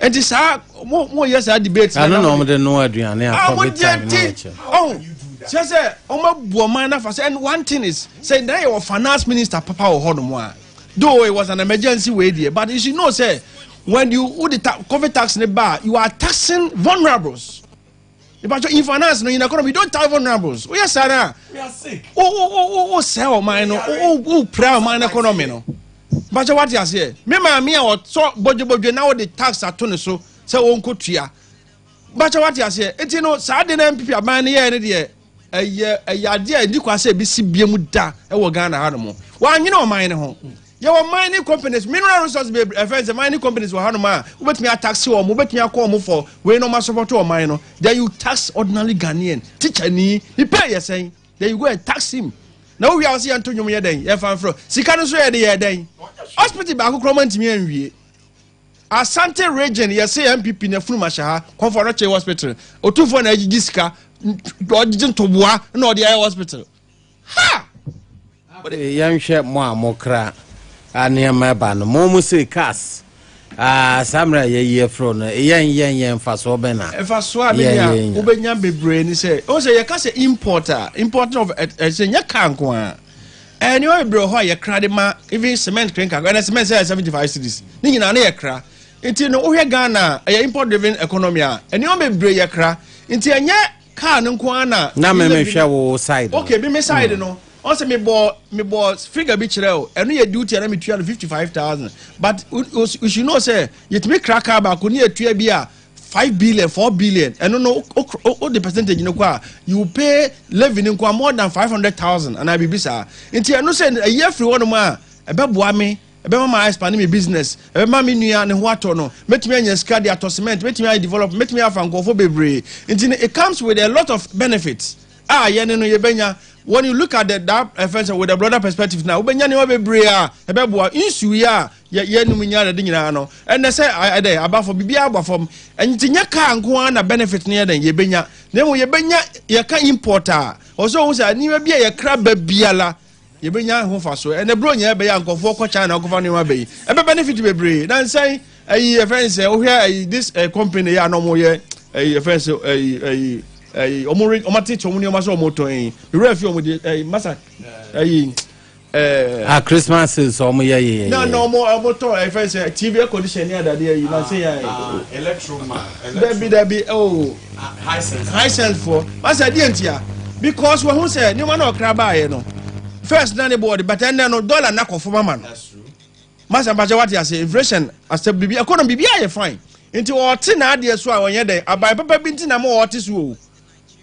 And this are more years I debate. I don't know the no Adrian. Oh, just say, oh, my woman, and one thing is say, now your finance minister, Papa or Hodom. Though it was an emergency way there, but you should know, say, when you COVID tax in the bar, you are taxing vulnerables. In finance, in economy, you don't tax vulnerables. We are sad. We are sick. Oh, sell mine. Oh, proud mine economy. No. But what you say? Me or so bojo now the tax at tone so won't tria. But what you say? It's sad MPP are buying here a idea you can say BC Muda, a Ghana animal. Why you know mine home? Your mining companies, mineral resources, the mining companies will have man. Let me tax you or move me a call for when no master to a minor. Then you tax ordinary Ghanaian. Teacher, he pay you saying. Then you go and tax him. Now we are seeing Antonio Meaday, if I'm from Sicano day. Hospital back comment me and we. Asante region, you say MPP in a Fumasha, Conference Hospital, or 2 for an Giska, or didn't to war, no, the hospital. Ha! But young chef Mokra. Ania mabano momu se cas samra ye from yen fa so bena e fa so abenya ubenya bebre ni say o say ye ka say importer of say nya kanko a eni o bebre ho ye kra de ma even cement clinker and cement say 75 cedis ni nyina na ye kra enti no ohwe Ghana ye import driven economy a eni o bebre ye kra enti enya car nko ana na me hwe wo side okay be me side no. Also, me boss figure be chirel, and we duty and me 255,000. But we should know say yet me crack back on near 5 billion, 4 billion, and no the percentage you pay living in more than 500,000, and I be bisa. Until I know say a year free one more, a babuame, a bema expanding me business, a mammy near and what or no, met me and scadi at cement, met me I develop, met me off and go for baby. Until it comes with a lot of benefits. Yenno yebenya. When you look at that offense with a broader perspective now, when you have a brea, a babua, insuya, yenuminya, the dinano, and they say, I day about for Bibia from and Tinyaka and Guana benefit near than Yebenya. Then Yebenya, Yaka importer, also was a new be a crab biala, Yebenya Hofaso, and a bronya bay uncle for China, Governor Bay. A benefit to be brave. Then say, a friend oh, here, this company, no more yet, a offense, omati chomuni omaso moto yin ire fi omo de masa Christmas is omo ye no moto friends TV condition here that there you na say electroman be high sense for masa di entia because we who say nyoma na okra ba ye no first na the board but then no dollar na ko forma man that's true masa baje what you say inflation as the bibi economy bibi are fine into what na ade so a wonye dey abai papa bi ntina mo what so.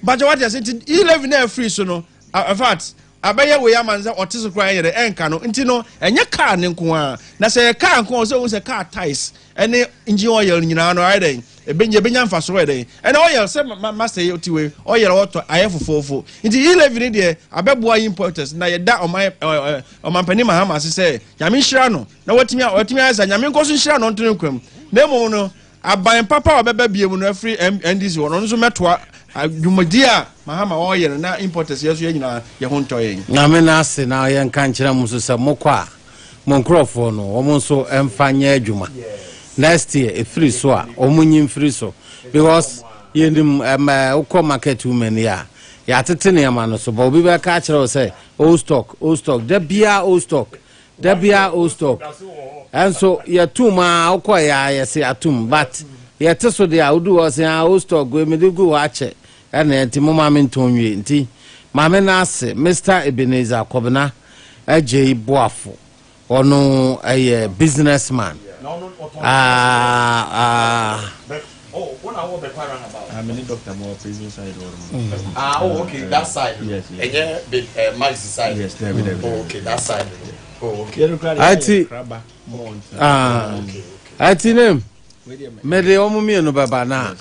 But what you say, 11 air free, so no. In fact, I buy a way a man's autism crying at the Encano, Intino, and your car in Kwa. Now say a car and also was a car ties, and they enjoy oil in your riding, a Benjamin for Swede, and oil, some master to oil auto, I have for 4. Into 11 there, I bet boy importers, now you're that on my Panima Hamas, say, Yamin Shano, now what me as a Yamin Gosin Shano on Tunquim. No, I buy papa or baby when free and this one also met what. Jumadia, Mahama oil na importers yes you won't toy. Na me na se na ye nka nkyere mu so se mokwa monkrofo no omo so emfanye adwuma. Next year e free so a omunyim free so because yendim ukọ market women ya tete ne ma no so ba obi be ka kire o say old stock da bia old stock and so ye tuma ukọ ya yes atum but ye teso de awdu o say old stock we me go wa che ene enti mama mentonwe enti mama na ase Mr. Ebenezer Kobna AJ Boafo ono a businessman when I want the quarrel about I'm in Dr. Moore prison side okay that side yes and yeah Mike's side yes there okay that side I name me de omumi no baba na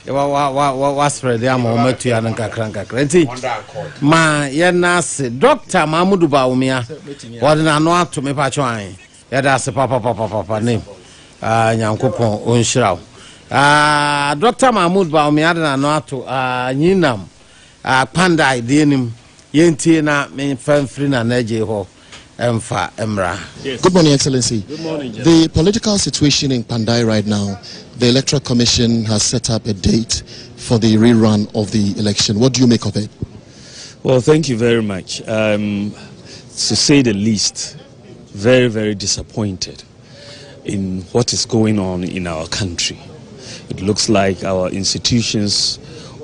wa spread ya ma omatu ya nkakra enti ma ye na se Dr. Mahmoud Bawumia wodena no ato me pa chwan ya da se papa name nyankopon onhyiraw Dr. Mahmoud Bawumia na no ato nyinam panda idenim yenti na me famfri na naje ho emfa emra. Good morning, Excellency. Good morning, the political situation in Pandai right now, the Electoral Commission has set up a date for the rerun of the election. What do you make of it? Well, thank you very much. To say the least, very, very disappointed. in what is going on in our country. It looks like our institutions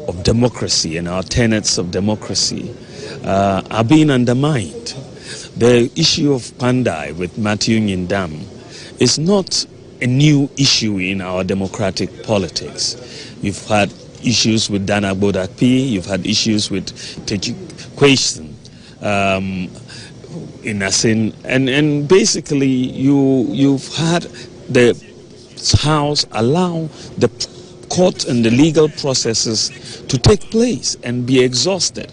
of democracy and our tenets of democracy are being undermined. The issue of Pandai with Matthew Nyindam is not a new issue in our democratic politics. You've had issues with Dana Bodakpi, you've had issues with Teji Kwesen in Asin, and basically you've had the House allow the court and the legal processes to take place and be exhausted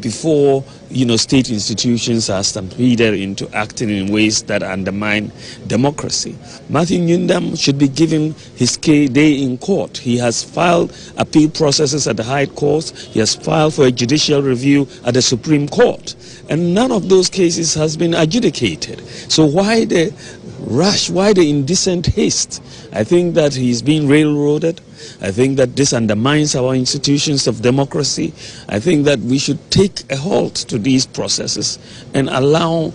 before state institutions are stampeded into acting in ways that undermine democracy. Matthew Nyindam should be given his day in court. He has filed appeal processes at the High Court. He has filed for a judicial review at the Supreme Court. And none of those cases has been adjudicated. So why the rush? Why the indecent haste? I think that he's being railroaded. I think that this undermines our institutions of democracy. I think that we should take a halt to these processes and allow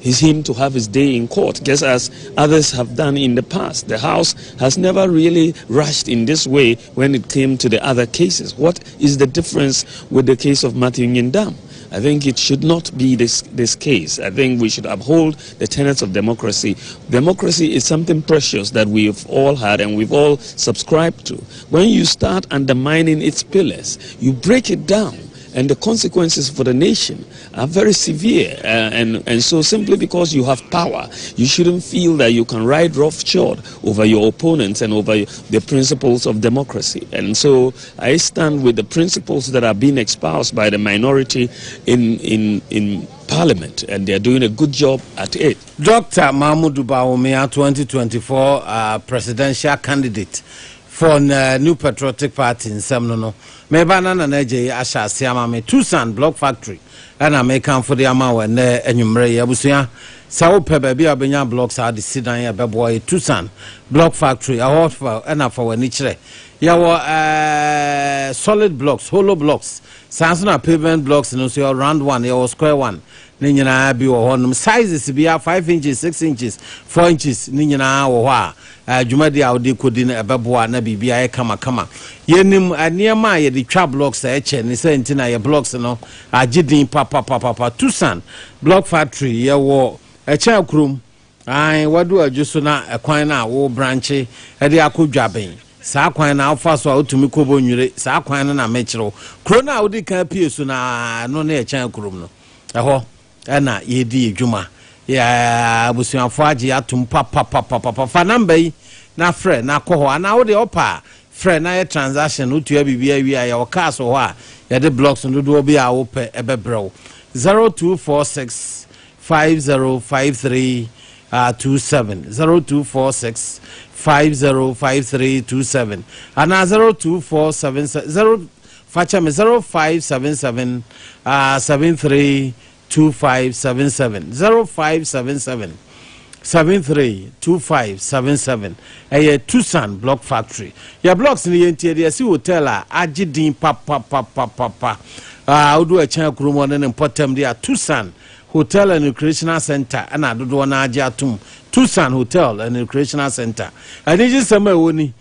him to have his day in court, just as others have done in the past. The House has never really rushed in this way when it came to the other cases. What is the difference with the case of Matthew Nyindam? I think it should not be this case. I think we should uphold the tenets of democracy. Democracy is something precious that we've all had and we've all subscribed to. When you start undermining its pillars, you break it down, and the consequences for the nation are very severe. And so simply because you have power, you shouldn't feel that you can ride roughshod over your opponents and over the principles of democracy. And so I stand with the principles that are being espoused by the minority in Parliament, and they're doing a good job at it. Dr. Mahmoud Bawumia, 2024 presidential candidate for New Patriotic Party in Semnono. Mebana na neje asha siama me Tucson Block Factory and I make for the ama when enyumre Abusua Sao Pebe abenya blocks are the sidan ya beboy Tucson Block Factory a hot for and for nichre. Yawo solid blocks, hollow blocks, Sansona pavement blocks no so round one, yawo square one. Ninyana bi wo honum sizes bi 5 inches, 6 inches, 4 inches ninyana wo ho a dwumadi a wodi kodi na ebeboa na bibia e kama yenim aniema ye de twa blocks a eche ni se ntina ye blocks no agidin papa Tucson Block Factory ye wo eche akrum ai wadu ajuso na ekwan na wo branche e de akodwaben saa kwan na afa so a otumi kobo nwire saa kwan na mechiro kro na wodi kan pie so na no na eche akrum no eho ena yedi edwuma ya abusuafo age atum papa fa number yi na frɛ na kɔ ana wo de opa frɛ na ye transaction utua bibia wi ya o ka so ho a ye de blocks no do obi a wo pɛ ebebrɛw 0246 5053 27 0246 505327 ana 02477 facha me 0577 73 2577 0577 732577 Tucson Block Factory. Your blocks in the interior see hotel agidin papa do a chan krumon and important there Tucson Hotel and Recreational Center and I do one ajatum Tucson Hotel and Recreational Center. I need you somewhere woni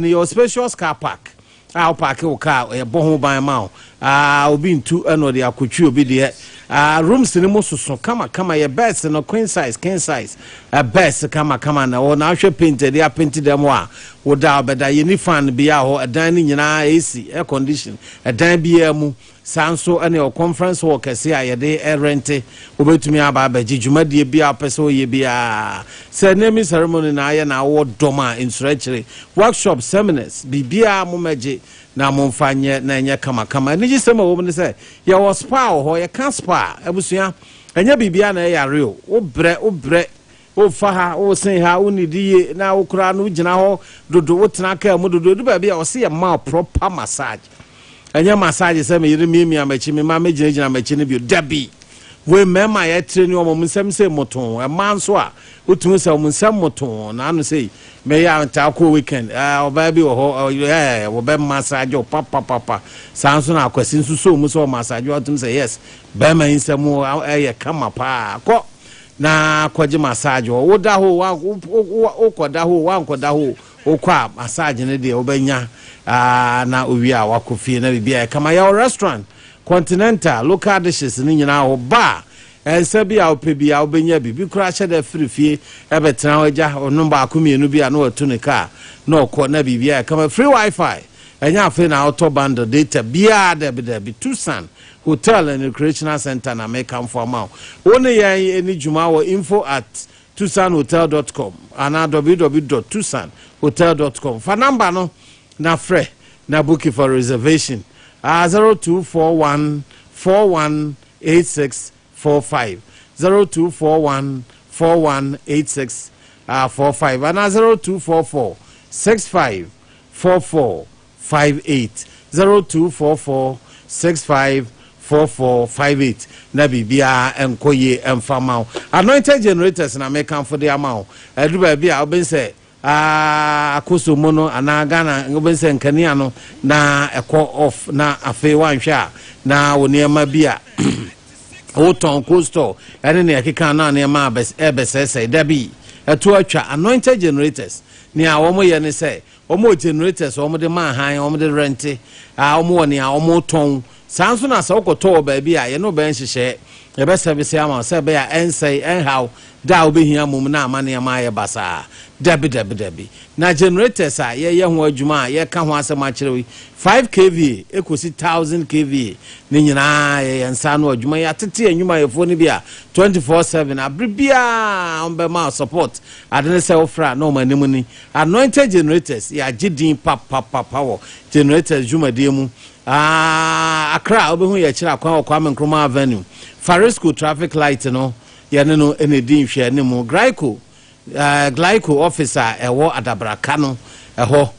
your special car park. I'll park your car a boho by a mouth. I'll be in two and or the akuchu be there. Rooms in the most so come your best and a queen size, king size. A best come now. Now she painted, they are painted them without but a uniform be a dining in AC, air condition, a dime BM, Sanso and your conference workers see a day air rente. Over to me about Juma de be a peso ye be a said name ceremony in iron award doma in stretchery. Workshop seminars, be beer mumaji. Na momfanye na enye kama ni gisema wo ne say ya wo spa ho ya kan spa abusua enya bibia na ya real wo bre wo fa ha wo sen ha wo nidie na wo kura no gina ho dodo wo tena ka mu dodo du ba bia wo se ya ma proper massage enya massage se me yiri mi amachi me ma me gina amachi ne bi dabi we mema ya treni wo mo nsem se moton e man so a wotun se mo nsem moton na anu sei me ya nta ko weekend oba bi wo ho wo be massage o papa sanso na akwasi nsuso mu so massage o tum say yes be ma nsem ye kama pa ko na kwaje massage wo da ho wo koda ho wa nkoda ho wo kwa massage ne de obenya na owi a wakofie na bibia kama ya restaurant continental local dishes ni nyina ho bar ensabi a opebi a obenya bibi kura hye da frifie ebetena oja onu ba akomienu bia na watu ne ka na okọ na bibia kama free wifi enya afi na auto bundle data bia da bi Tucson Hotel and Recreational Center na make am for am woni yan eni juma wo info@tucsonhotel.com ana www.tucsonhotel.com for number no na free na book for reservation 0241 418645 0241 418645 and 0244 65 4458 0244 65 4458 na bibia enkoye emfamao anointed generators na make am for the amount eduba bia oben say akoso mono anaga na oben say nkania no na eko off na afi wanhwa na woniema bia oton costo ene ne akika na ne ma ebesese dabi eto atwa anointed generators ni a womo ye ne say omo generators omo de man han omo de rent omo woni a omo ton sanso na sa okoto ba bia ye no ben hihye ye be service ama se be ya ensay enhaw da obehia mum na amane ma ye basa dabi na generators a ye ho adwuma ye ka ho asema kirewi 5 kV ekosi 1000 kV ni nyina ye nsa no adwuma ya tete anwuma ye fo ni bia 24/7 abribia on be ma support adene se ofra no manimu ni anointed generators ya gidin power generators dwuma de mu Accra obehu ye kira kwa Kwame Nkrumah Avenue Farisco traffic light no ye ne no enedi hwe ne mu glyco officer ewo adabraka no eho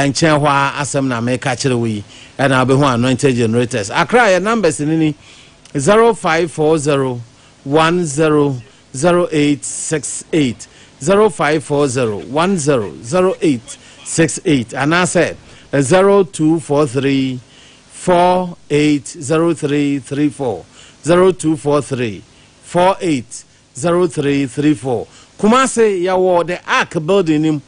nchen hwa asem na me ka kire wi na obehu anointed generators Accra ye numbers ni 0540 100868 0540 100868 and I said 0243 480334 0243 480334 Kumase ya wo the Ark building nim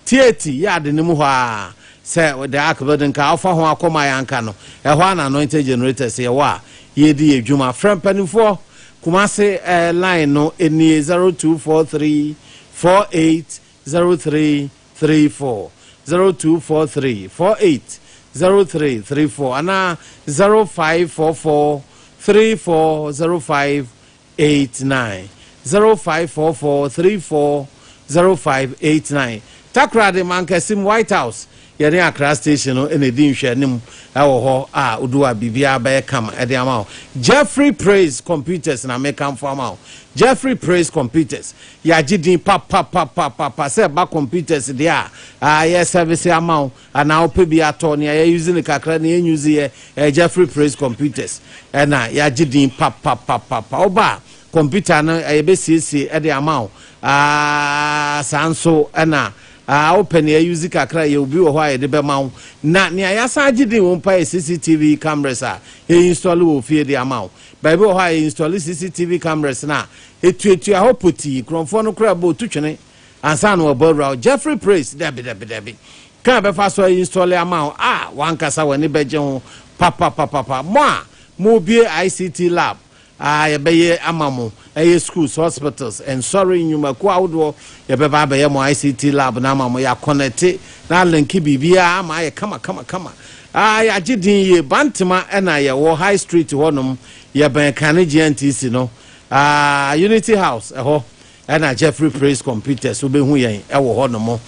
tieti ya de nim ho say the Ark building ka ofa ho akoma yanka no e ho na anointed generators ye wa ye di edwuma frempanifo Kumase line no eni 0243 480334 0243 480334 ana 0544 340589 0544 340589 Takra de mankasim White House yene Accra station no enedi nhwanim ewo ho oduwa bibia ba kam ede ama Jeffrey Praise Computers na make am for am Jeffrey Praise Computers ya gidin pa se ba computers dia ya service ama ana opebi ato ne ya using kakra ne use ye Jeffrey Praise Computers na ya gidin pa oba computer no be CC ede ama sanso na open ya use kakra ye obi wo ha ye de be ma na ne ya sa gidin won pa CCTV cameras ye install wo fie de ama Bible wo ha ye install CCTV cameras na etu ahopoti kronfo no kra bo tutwene ansa no obora Jeffrey Praise dabi kan be fa so install ama wan kasa wani beje ho papa mo bie ICT lab ye beye amamo schools hospitals and sorry nyuma ko awdo ye be ba beye mo ICT lab na amamo ya connect na link bibia ama ye kama ya gidin ye bantima na ye wo high street honum ye ben kan GNTC no Unity House eho na Jeffrey Praise Computers obehu yen ewo honum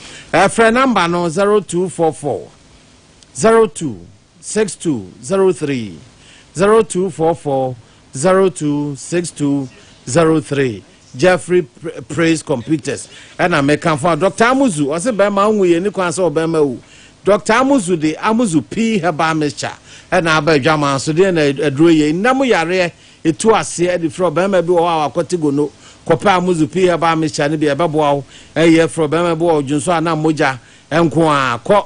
friend number no 0244 026203 0244 026203 Jeffrey Praise Computers and I make for Dr. Amuzu o se be ma nwu ye ni kwan se obema wu Dr. Amuzu de Amuzu P Herbal Mixture and abadwama so de na aduro ye nam yare etu ase e de fro be ma bi wo akwatigo no kopa Amuzu P Herbal Mixture ne bi e bebo awo eye fro be ma bi wo junso ana moja enko akọ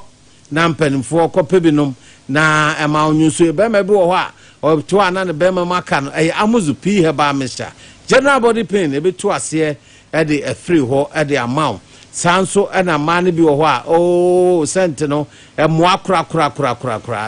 na mpanimfo kopa binom na ema onyu so be ma bi wo or to another Bema Macan, a Amuzu P. Heba Mr. General body pain, a bit to us here at the free hole at the amount. Sanso and a man be oh, sentinel, a moi cra.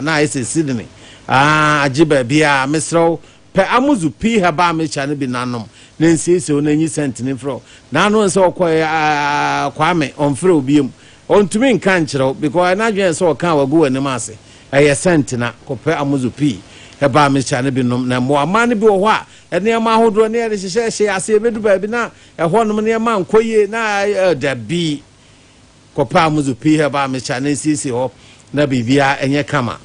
Now it's a Sydney. Jibe Bia, Mr. Per Amuzu P. Heba Mr. and be nanum. Nancy so any sentinel fro. Nano so Kwame on free beam. On to me in Canchero, because I now saw a car go in the mass. A sentinel, compare Amuzu P. Heba Mr. and be no more money be what. And near my hold near the she I say, baby, now a 1 million man, Koye, na the B. Copa Muzu P. Heba Mr. Nancy or Nabi Via and Yakama.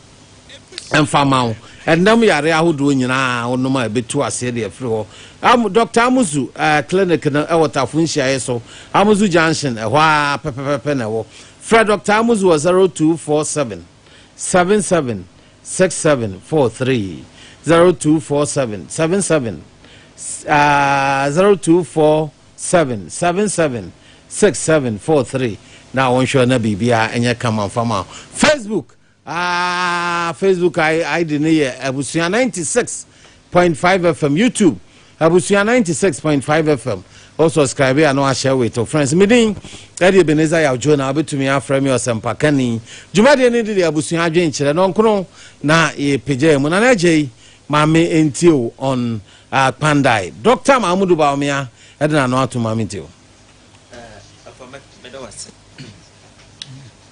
And Famau. And now we are who doing now, no more bit to us here floor. Dr. Amuzu, clinic in Ewata Funshia, so Amuzu Junction, a wa Pepepenewo. Fred Dr. Amuzu was 0247 77 6743 0247 77 0247 77 6743. Now on sure na bibia enye come on from Facebook. Facebook I deny Abusua 96.5 FM YouTube. Abusua 96.5 FM. Also subscribe and no share with your friends. Meeting Eddie Beneza ya Jonah betumi Afenyo Osempakani. Jumade ni di Abusua Adwenkyere no nkono na e peje mu na naje mame entio on Pandai. Dr. Mahmudu Baumia edna no atu mame entio.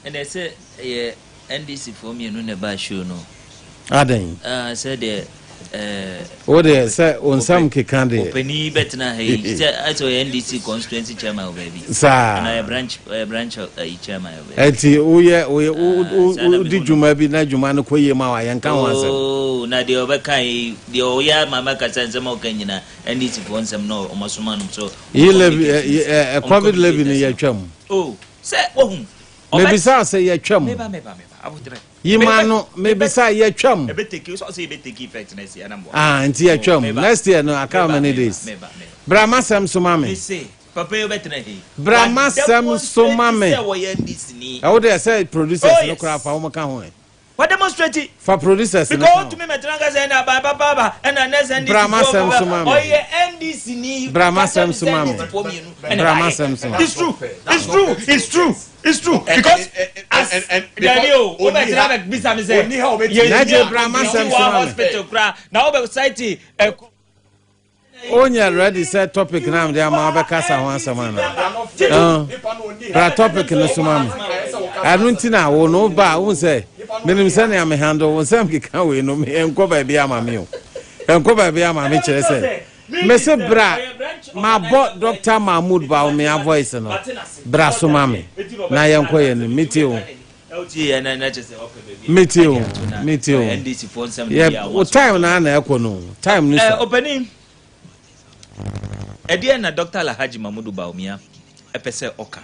And they say NDC for me no never show no. Aden. Said the o de say on some kekande. Openi betna he say to NDC constituency chairman baby. Sir. Na a branch of chairman baby. Enti o di juma bi na juma no koye ma wa yan kan wansem. Oh na de obekai de oya mama ka sense ma okanyina NDC for onsem no omasoma no so. COVID levy ni ya twam. Oh say ohun. Maybe say ya twam. Meba abudre. Yimano maybe say ya twam. Ebeteki so say ebeteki effect na see anambo. Nti ya twam. Next year no account many days. Brahma Sam Sumame. Say papa you better he. Brahma Sam Sumame. Say we NDC ni. I would say producers no cry for how can ho. What demonstrate for producers because to me metranga say na baba and na next NDC. Brahma Sam Sumame. Oh yeah NDC ni. Brahma Sam Sumame. Brahma Sam Sumame. It's true because and Daniel o be try make bisa me say Naje Brahma Sam Sumame hospital cra na o be society Onya ready set topic now dey ma be kasa ho asama na pra topic no Sumame anunti na wo no ba wo say menim say na me handle wo sam kika we no me enko ba bia ma me o enko ba bia ma me kire say me se bra ma bo Dr. Mahmudu Baumia voice no bra Sumame na yenko ye no meteo NDC for onsem yeah o time na ekwo no time ni so opening Edia na Dr. Alhaji Mahmudu Baumia epese oka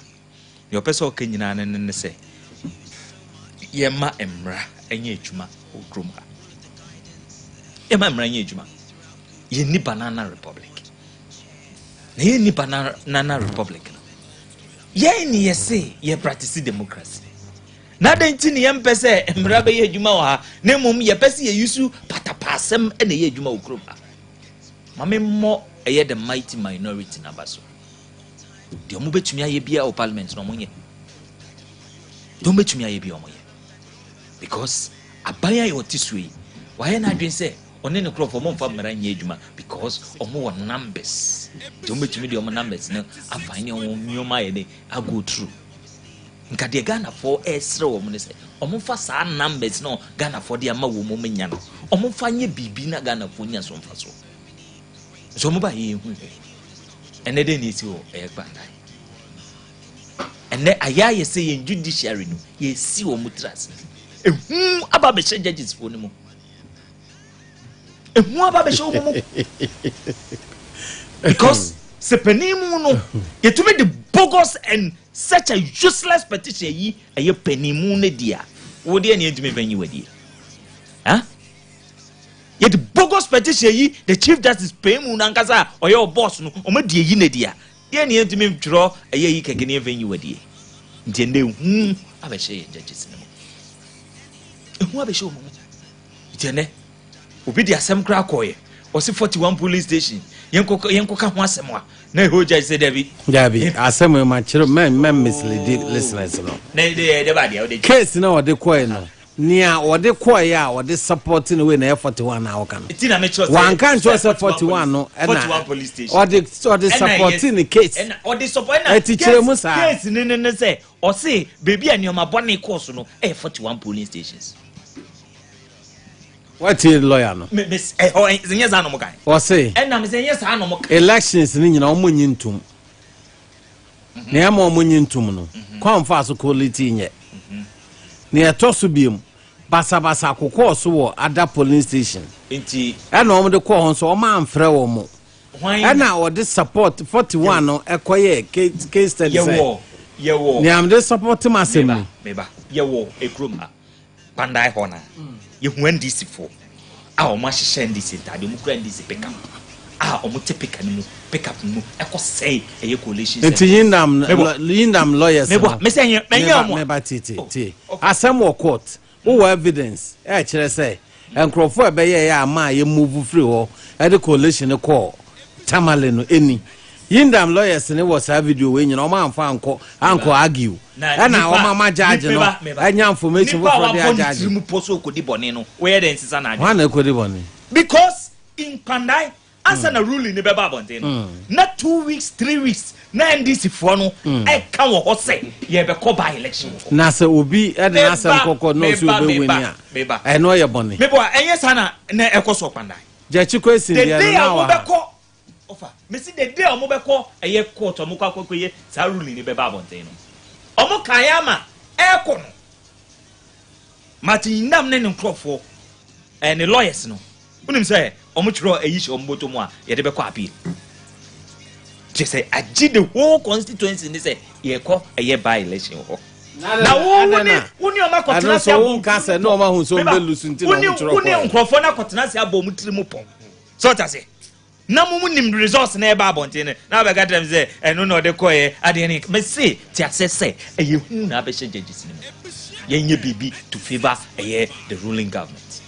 ye opese oka nyina ne se ye ma emra enye adwuma okrom ha ye ma emra enye adwuma ye ni banana republic na ye ni banana republic ye ni ye say ye practice democracy na denti ni ye mpese emra be ye adwuma wa na mum ye pese ye yusu patapasem ene ye adwuma okrom ha mame mo eye the mighty minority na baso de omo betumi aye bia o parliament no monye de omo betumi aye bia omo ye because abaya yo tisui why na adwen say one ne crop omo mfa mara nya adwuma because omo wo numbers de omo betumi de omo numbers no afanye omo nyoma ye de go through nka de Ghana for esre omo ne say omo fa sa numbers no Ghana for de ama wo mo nya no omo fa nye bibi na Ghana for nya so mfa so so mo ba ye hu ene de ni ti o e gbandai ene aya ye say ye judiciary no ye si o mutras ehu aba be judges for ni mo ehu aba be show mo because se penimu no ye to me the bogus and such a useless petition yi eye penimu ne dia wo de ne edumi banyi wadi yet the bogus petition yi the chief justice pay mu nankasa or your boss no o ma die yi na dia ye ne ntimi mtro eye yi keke ne venyi wadie nti ne hu abehye judges ne mo hu abehye mo nti ne obi di asem kra koye o se 41 police station yenko ka ho asem a na ho judge say David asem ma chiro men mislead listeners no na de ba dia o de case na ode koy no nia ode koy ya ode supporting we na 41 na wo kan iti na me chiro wan kan cho say 41 no 41 police station ode supporting the case and ode support na case ne say o say baby anioma bone course no 41 police stations. What is lawyer no? Miss oh zenye za no mo kan. O say. Na me zenye sa no mo kan. Elections ni nyina omo nyintum. Na ya mo nyintum no. Kwa mfa so quality nye. Na ya toso biem. Basa kokọ so wo ada police station. Enti e na omo de ko hon so o ma amfrɛ wo mo. E na o de support 41 no ekoye case study say. Yewo. Ni am de support masem. Meba. Yewo ekrom ha. Pandai hona. You went this for our mash this entire this pick up. Pick up I say a coalition. It's Yindam lawyers. Assemble court. Who evidence? Actually say and Crawford Bay ma move free or at the coalition call Tamaleno any. Yindam lawyers and it was a video when you know man found uncle argue. And now mama judge no and information for the judge. Where the insana one could because in Pandai as a rule in the Bababon not 2 weeks 3 weeks na ndc for no I can what say ye be call by election na se obi e na asem kokko no so be win ya I know your bonny me bo enye sana na ekoso Pandai je chikwesi dia na wa ofa me see the day omo be call eye court omo kwa kwaye sa rule ni be Bababon no omo kan ya ma eko no Martin ndam ne nkrofo ne lawyers no unim say omo chiro eyishi omo botomu a ye de be call appeal. Just say I did the whole constituency and they say ye call a year by election. Now who your mark so cancer no man who's so losing to Crofona Cotanasi Bomutrimupo. So I say Namunim resource near Babontin. Now I got them say and no the coy at the end. May say Tiasse say a you nabesha judges in ye BB to favor a year the ruling government.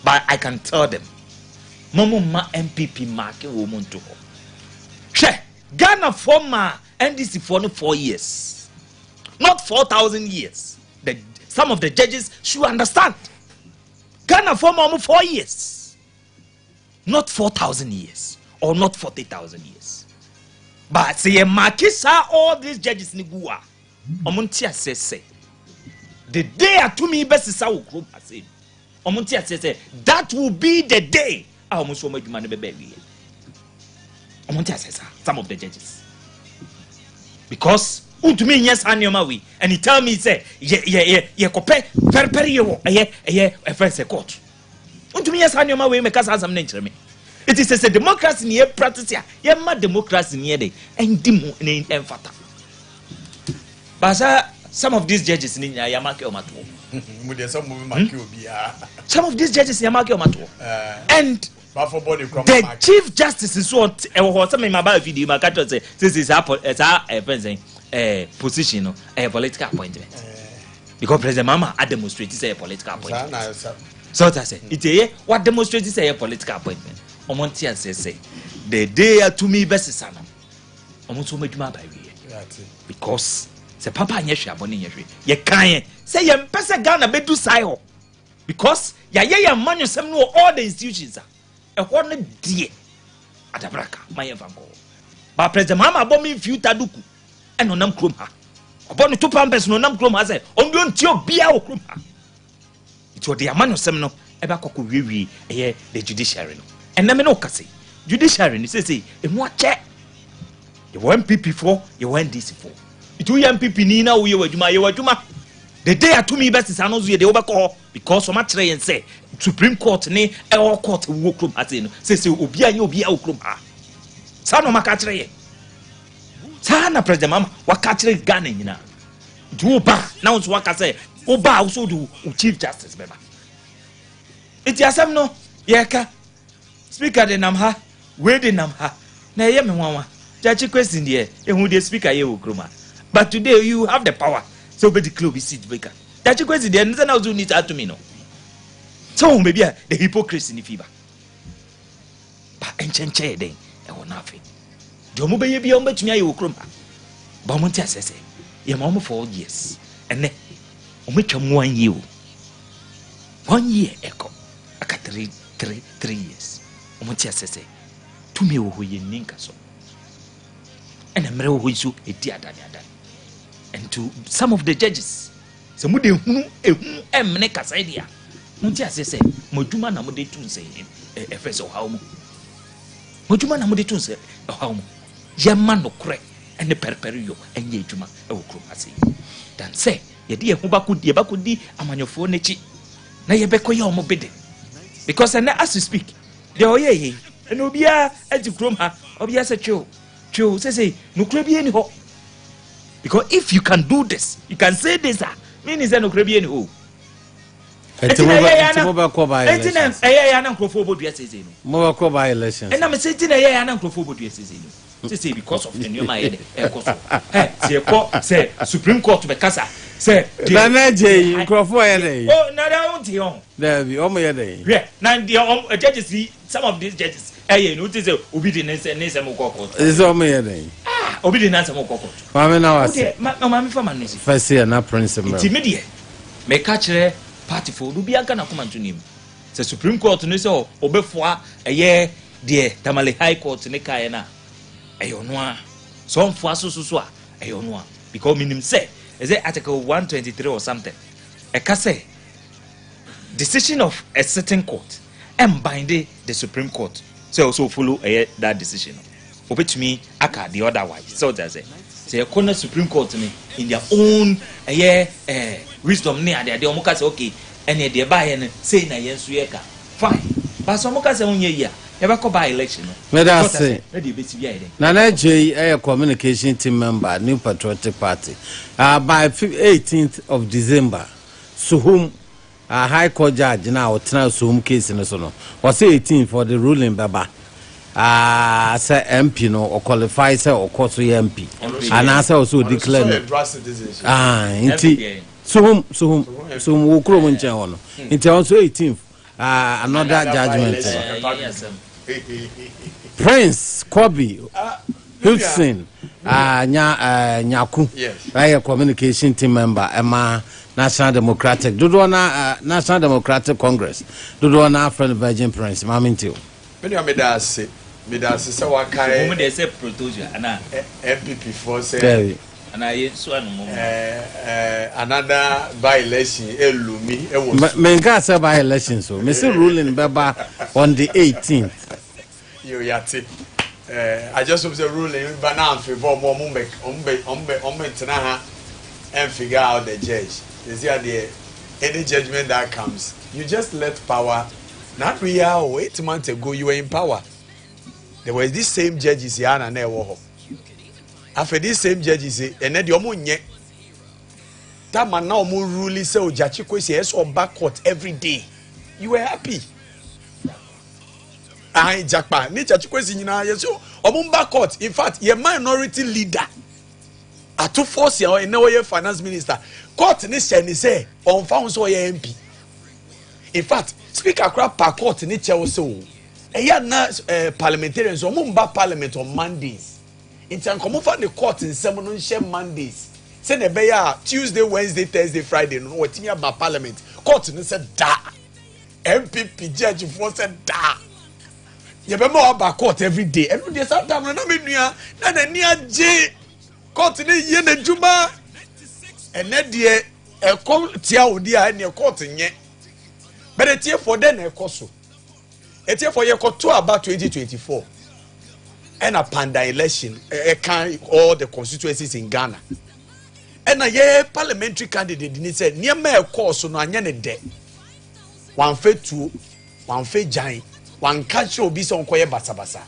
But I can tell them Momma MPP marking woman to her. Che Ghana former NDC for 4 years, not 4,000 years. Some of the judges should understand. Ghana former 4 years, not 4,000 years or not 40,000 years. But say Makisa all these judges ni gua. Omuntia say the day to me best is our group has said. Omuntia say that will be the day. I almost want to man baby. Some of the judges because to me yes we and he tell me say ye kope perperio a first court to me yes we make us some nature me it is a democracy near practice here ma democracy near day and demo in enfata but some of these judges in Yamaki Omato some of these judges Yamaki Omato and the Chief Justice is what some in my video my catcher say this is our position a political appointment because President Mama I demonstrated say a political appointment so I say it's what demonstrated say a political appointment Omontia say the day to me best is sana Omonto meduma by because say papa nyehwe abone nyehwe ye kan say ye mpese Ghana bedu sai ho because ya manyo sem no all the institutions a one dear at a braca, my evango. But President Mama bombing few taduku and on them crumha. Upon the 2 pounds no num crum has said, on don't your beer or crumha. It was the amano semino, ebacoku rivi, the judiciary. And Namino Cassi, judiciary, says, in what check? You went PP4, you went DC4. It will young people Nina, we were Juma. The day to me best is I know the overcall because so much and say Supreme Court ne all court work room as in say Obia you be out room. Sana makatre. Sana President Mama wakatre Ghana nyina. Do ba now so waka say Oba also do Chief Justice beba. It yasam no yeka speaker de nam ha we de nam ha na ye me nwanwa. Judge question there ehun the speaker ye wo kroma. But today you have the power. So be the club is seat breaker. That you question the answer now do need to me no. So maybe the hypocrisy in fever. ba enchenche den e wo na afi de omo beye bia omo betumi aye wo krom ba omo nti asese ye ma omo 4 years ene omo twa mu 1 year 1 year eko aka 3 years omo nti asese tumi wo ho ye ninka so ene mre wo ho so edi adani and to some of the judges so mu de hunu emne kasaidia nti asese moduma na mode tunse efeso hawmu moduma na mode tunse hawmu ye ma no kre ene perperio enye adwuma e wo krom ase dan say ye de hu bakodi amanyofo nechi na ye bekoye omo bede because and as you speak de oye ene obia ati krom ha obia se cho say no kre bi eni ho because if you can do this you can say this meaning say no kre bi eni ho Mobile by elections. I am Crawford yesterday. Mobile by elections. And I'm sitting a year and Crawford yesterday. Say because of the new mind. Say Supreme Court to the Casa. Say, Crawford. Oh, no, don't there be only a day. Yeah, now the judges see some of these judges. Hey, notice obedience and Nissan Court. It's only a day. Obedience and Court. Mamma, now I say, Mamma, for my first year, not principle. It's immediate. Make catch party for Ruby and Kana come to him. The Supreme Court in so obefoa a year, dear Tamale High Court in the Kayana. Ayonwa. Some for so Ayonwa. Because minim say, is it Article 123 or something? A case decision of a certain court and binding the Supreme Court. So also follow that decision. Obey to me, aka the otherwise. So that's it. Say a corner Supreme Court in their own wisdom near the omoka say okay and they buy and say na yen suyeka fine but some omoka say onye ya never go by election let us say Nana J a communication team member New Patriotic Party by 18th of December Suhum a high court judge now try Suhum case in so no was 18 for the ruling baba say MP no or qualify say or course MP and answer also declare inti Suhum ukro nche hono inti also 18th another judgment Prince Kobe Hudson Nyaku a communication team member Emma National Democratic National Democratic Congress Dudwana Friend Virgin Prince Mamintio me da se wa kai moment they say protosia ana MPP for say ana ye so anu another by election elumi e wo me nka say by election so me say ruling beba on the 18th yo yati I just hope the ruling but now favor more tena ha and figure out the judge you see the any judgment that comes you just let power not real 8 months ago you were in power. There was this same judges here and there were. After this same judges, and then the omunye. That man now more ruling say Ojachi kwesi yes on back court every day. You were happy. I Jackpa, ni Jachi kwesi nyina yes o omun back court. In fact, your minority leader. Atu force ya and now your finance minister. Court ni say on found so your MP. In fact, speaker crap per court ni che so. Na parliamentarians omumba parliament on Mondays. In time come over the court in seven share Mondays. Say the beya Tuesday, Wednesday, Thursday, Friday. No what in about parliament. Court no said da. MPP judge for said da. You be more about court every day. Every day sometimes na me nua na na nia je court ni ye na juma. And na de e come tia odi a na court nye. But the tie for den e koso. It's for your to about 2024 and a panda election can all the constituencies in Ghana and a parliamentary candidate didn't say near me course no anya ne de one fe two one fe giant one catch will be some koye basabasa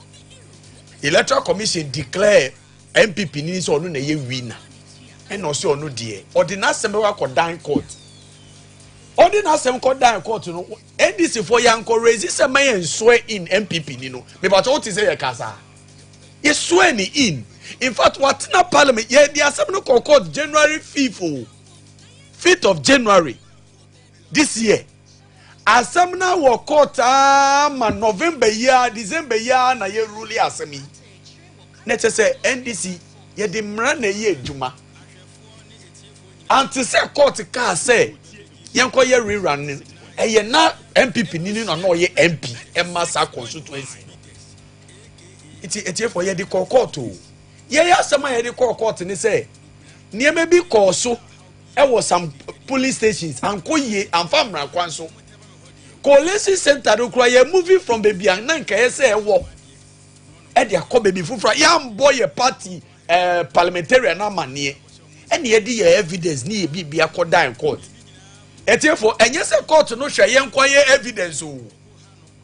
electoral commission declare MPP ni so no na ye winner and also no die ordinary assembly ko down court ordinary assembly ko down court no NDC for yanko resist a man swear in MPP ni no me but what is say kasa ye swear ni in fact what na parliament ye the assembly ko court January 5th of January this year asem na wo court ma November year December year na ye rule asemi na che say NDC ye de mra na ye adwuma anti say court ka say yenko ye rerun eye na MPP nini no ye MP emasa constituency iti for ye de court o ye asema ye de court ni say niema bi call so e was some police stations ankoye amfamra kwanso Coalition Center do cry moving from baby and nan ka say e wo e de akọ baby fufura yam boy a party parliamentarian amane e na ye di evidence ni e bi akoda in court etiefo enye se court no hwe ye nkoye evidence o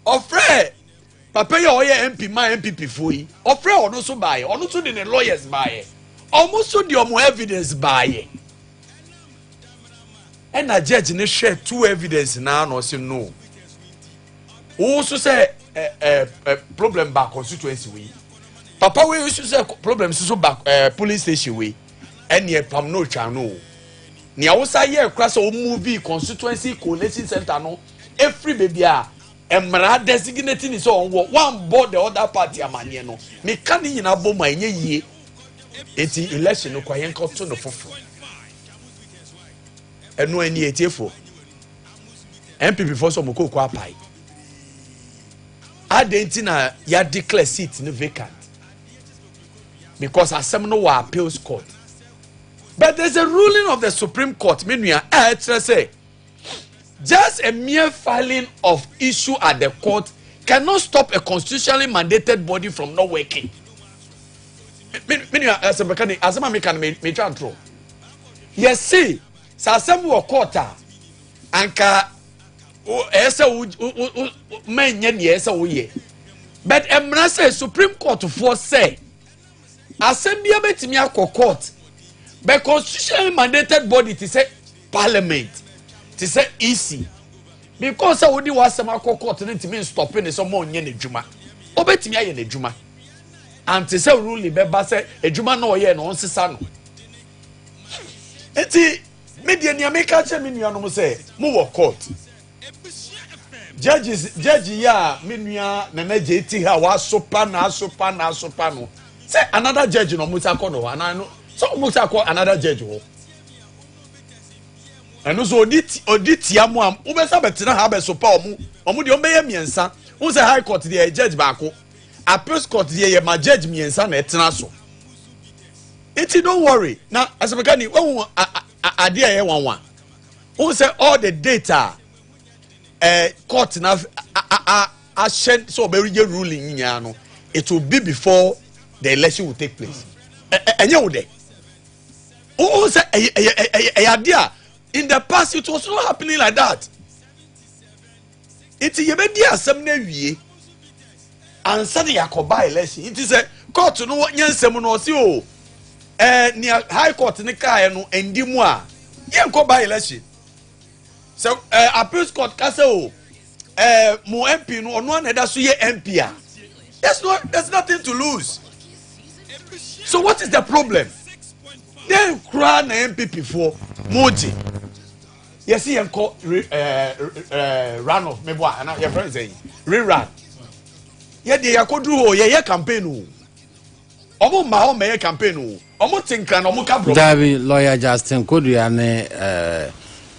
ofre papa ye oye MP ma MPP foi ofre ono so baaye ono so de ne lawyers baaye omo so de omo evidence baaye and a judge ne share two evidence na no say no also say problem back constituency we papa we used to say problem so back police station we and ye pam no twa no ni awusa ye kra say o movie constituency coalition center no every baby a emra designating is on one board the other party amanye no me kan ni na bom anye yie eti election no kwa yen ko to no fofo enu ani etiefo MPP for some ko kwa pai adentina ya declare seat no vacant because asem no wa appeals court but there's a ruling of the Supreme Court menua say just a mere filing of issue at the court cannot stop a constitutionally mandated body from not working menua Osempakani asema me kan me try throw yes see sasem wo court anka esa menye ne esa wo ye but emra say Supreme Court for say asem bia betimi akọ court but constitutionally mandated body to say parliament to say EC because wo di wasem akọ court no timi stopping ne so mo nye ne dwuma obetimi aye ne dwuma and to say rule be ba say edwuma na oye no onsesa no enti media ni ameka che me nuanom say mo wo court judge ya me nua na jeti ha wa sopa no say another judge no musa ko no ana no so musa ko another judge ho eno so oditi amu am wo be sa betina ha be sopa omu de omeye miensa wo say high court de judge baako appeals court de ye ma judge miensa na etena so enti don't worry na Osempakani wo ade aye wanwa who say all the data court na so be ruling nya no it will be before the election will take place enye wo de who say ade in the past it was not happening like that it ye be di asem na wie ansa de yakoba election it is a court no nyansem no si o ni high court ni kai no endi mu a ye nko by election so appeals court ka say o mo MP no ono na da so ye MP a there's nothing to lose. So what is the problem? Then cry na MPP for moji yes ye nko run of mebo ana your friend say rerun ye de yakodru ho ye campaign o omo ma ho me campaign o omo tinkan omo ka bro Davi lawyer Justin Kodua ne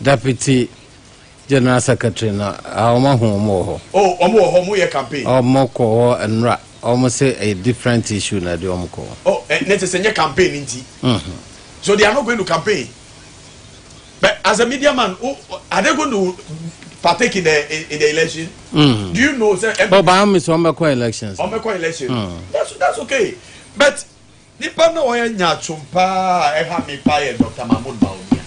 deputy general secretary na omo ho omo ho omo ho mo ye campaign omo ko enra omo say a different issue na de omo ko net say nye campaign nti so they are not going to campaign but as a media man are they going to partake in the election? Do you know say but am so elections that's okay but nipa na oya nya chumpa e ha me pa Dr. Mahmoud Bawumia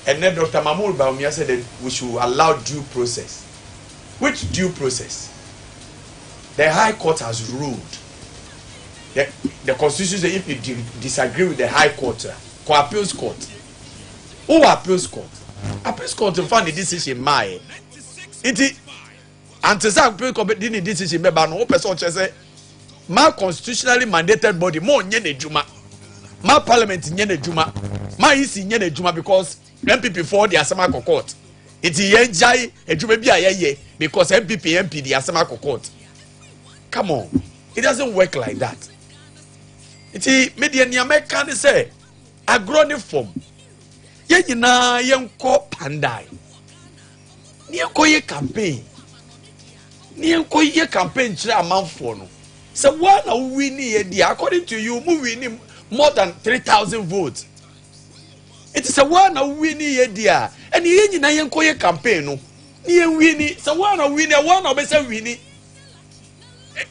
and then Dr. Mahmoud Bawumia said that we should allow due process. Which due process? The High Court has ruled the Constitution says if you disagree with the High Court appeals court who appeals court to find the decision my it anti appeals court didn't decision me ba no person say my constitutionally mandated body mo nye ne djuma my parliament nye ne djuma my EC nye ne djuma because MPP for the asema court Iti yenjai edwuma bi ayeye because MP the asema court. Come on. It doesn't work like that. Iti media ni American say agroni form. Ye nyina yenko pandai. Ni yenko ye campaign. Ni yenko ye campaign chira amanfo no. So one na win ye dia according to you mu win more than 3,000 votes. It is a one na win ye dia. And ye nyina yenko ye campaign no. Ni yen win so one na win one na be say win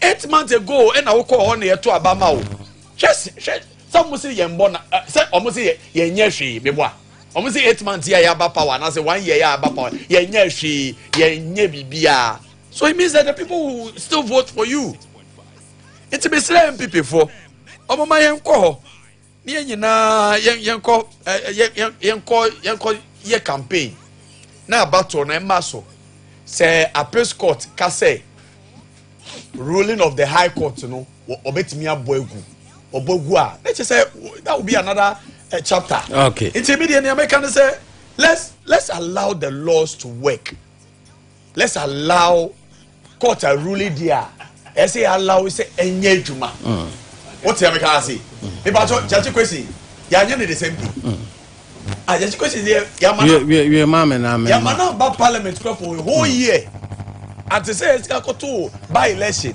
8 months ago and I call on here to Abama. Just some say yen bona say almost say yen yeshi beboa. Almost say 8 months here ya power and I say 1 year ya power. Yen yeshi yen nye bibia. So it means that the people will still vote for you. It's be say MPP for. Omama yen ko ni nyina yen ko ye campaign. Na battle na maso. Say appeal court ka say ruling of the high court no obetimi aboegu obogu a let's just say that will be another chapter. Okay, it's immediate American say let's allow the laws to work. Let's allow court a ruling there. I say allow say enye juma. What the American say about judge question ya nya the same thing. Judge question there we mama na me ya mana ba parliament for a whole year. And to say it's got to by election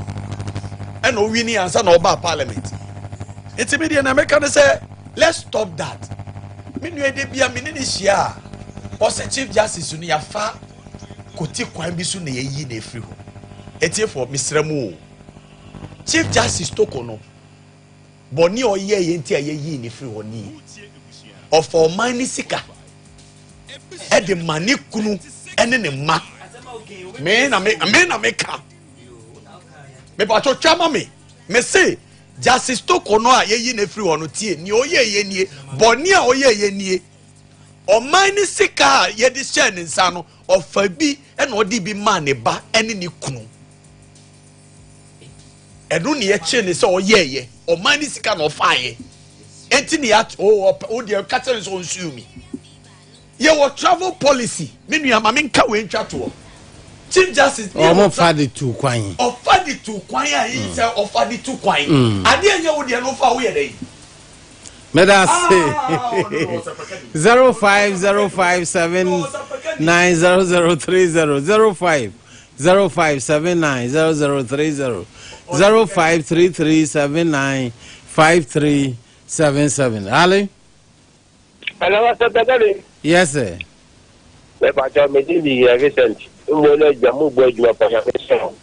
and no winning answer no by parliament. It's immediate American say let's stop that. Meanwhile they be a minute year or say chief justice ni afa koti kwan bi so na yi na free ho. Etie for Mr. Mu chief justice tokono boni oye ye nti ayi na free ho ni of for mani sika e de mani kunu ene ne ma me na ka me pa cho chama me say justice tokono a ye na free ho no tie ni oye ye nie boni a oye ye nie o mani sika ye di share ne nsa no ofa bi e na odi bi ma ne ba ene ne kunu edu ne ye che ne se oye ye o mani sika no fa ye enti ne at o de catering so nsu mi ye wo travel policy me nua ma me nka we ntwa to chief justice offer the two kwan a he say offer the two kwan ade enye wo de no fa wo ye dey may that say 0505790030 0505790030 0533795377. Ali? Hello, Osempakani. Yes, sir. Me pa cho me di recent. Mo le jamu bo ejuma pa ya so.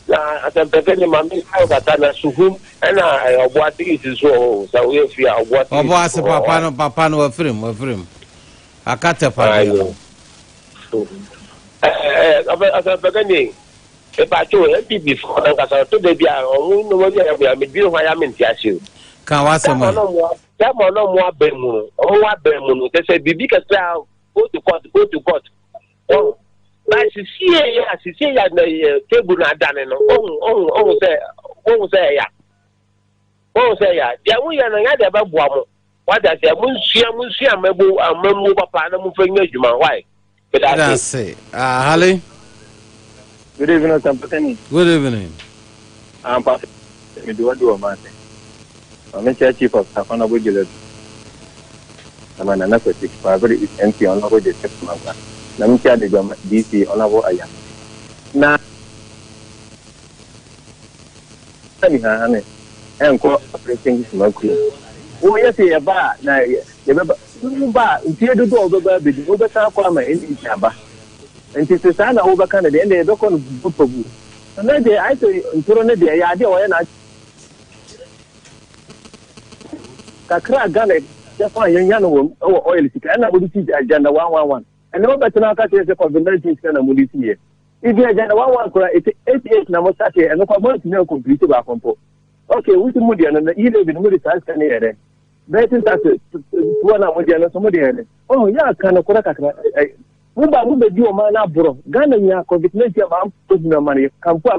Na Osempakani ma mi ka ta na suhum na obo atiri si so so we fi obo atiri. Obo ase papa no afrim. Akata pa. Osempakani. E pa cho e bi for na ka so to de bia o no mo bia me bi ho ya me ntiase. Kan wa se mo. Mo no mo abemu. O mo abemu no te se bibi ka sa go to court. Oh. Na sisi ya na table na dane no. Oh say ya. Dia wo ya na ya de ba boa mo. What that say munsia mabu amamu papa na mu fanya adwuma why? That's say. Hali. Good evening, Osempakani. Good evening. I'm Pastor. Me do man. I'm chief of staff on Abu Dhabi. I'm an anesthetic for every MP on Abu Dhabi. I'm chair the DC on Abu Ayam. Now, I'm operating this market. Oh, yes, a bar. Now, you bar, if you do all the baby, the over Sakama in Isaba. And it's a son over Canada, and they don't want to book for you. And then I say, in Toronto, the idea or not. Kakra Gane, just one young oil ticket, and I would see agenda 111. And no better now catch the COVID-19 kind of multi. If the agenda 111, it's 88 number Saturday, and no comment to know completely back on port. Okay, with the Moody and the either with the Moody size can hear it. Better that one of the somebody. Oh, yeah, kind of correct. Mumba do a man up, bro. Ghana, COVID-19 about putting the money. Come for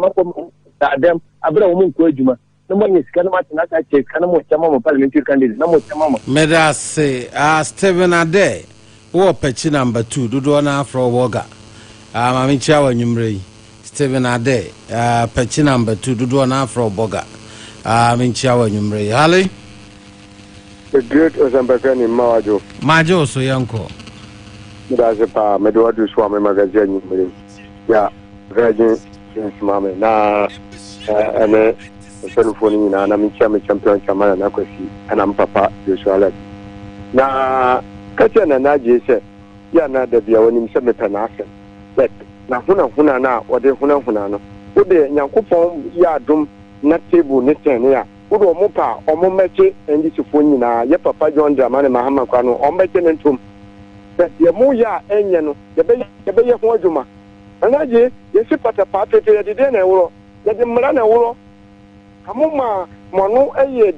them, Abra woman, Kojuma. No one is kind of much not check, kind of parliamentary candidate. No more. May I say, Stephen Ade, wo pechi number 2 dodo na afro woga mami chia wa nyumre Steven Ade pechi number 2 dodo na afro boga mami chia wa nyumre hali the great Osempakani majo so yanko That's a Medwadu Swami magazine. Yeah, Virgin Mame. Na and telephone and I'm champion Chamana Nakosi and I'm Papa Joshua. Na Katian and Naji said, Yana de Biawanim Semetanasa. But Nahuna na or the Hunahunano. Would the Yankupon Yadum not table Nitania? Would Mopa or Momeche and this Funina, Yapapa John Dramani Mahamakano or Mechanism. The Muya Enyano, the Bay of Wajuma. And I say, you see, but a party to the dinner, let the Marana Wuro. Hamuma, Mono, a year,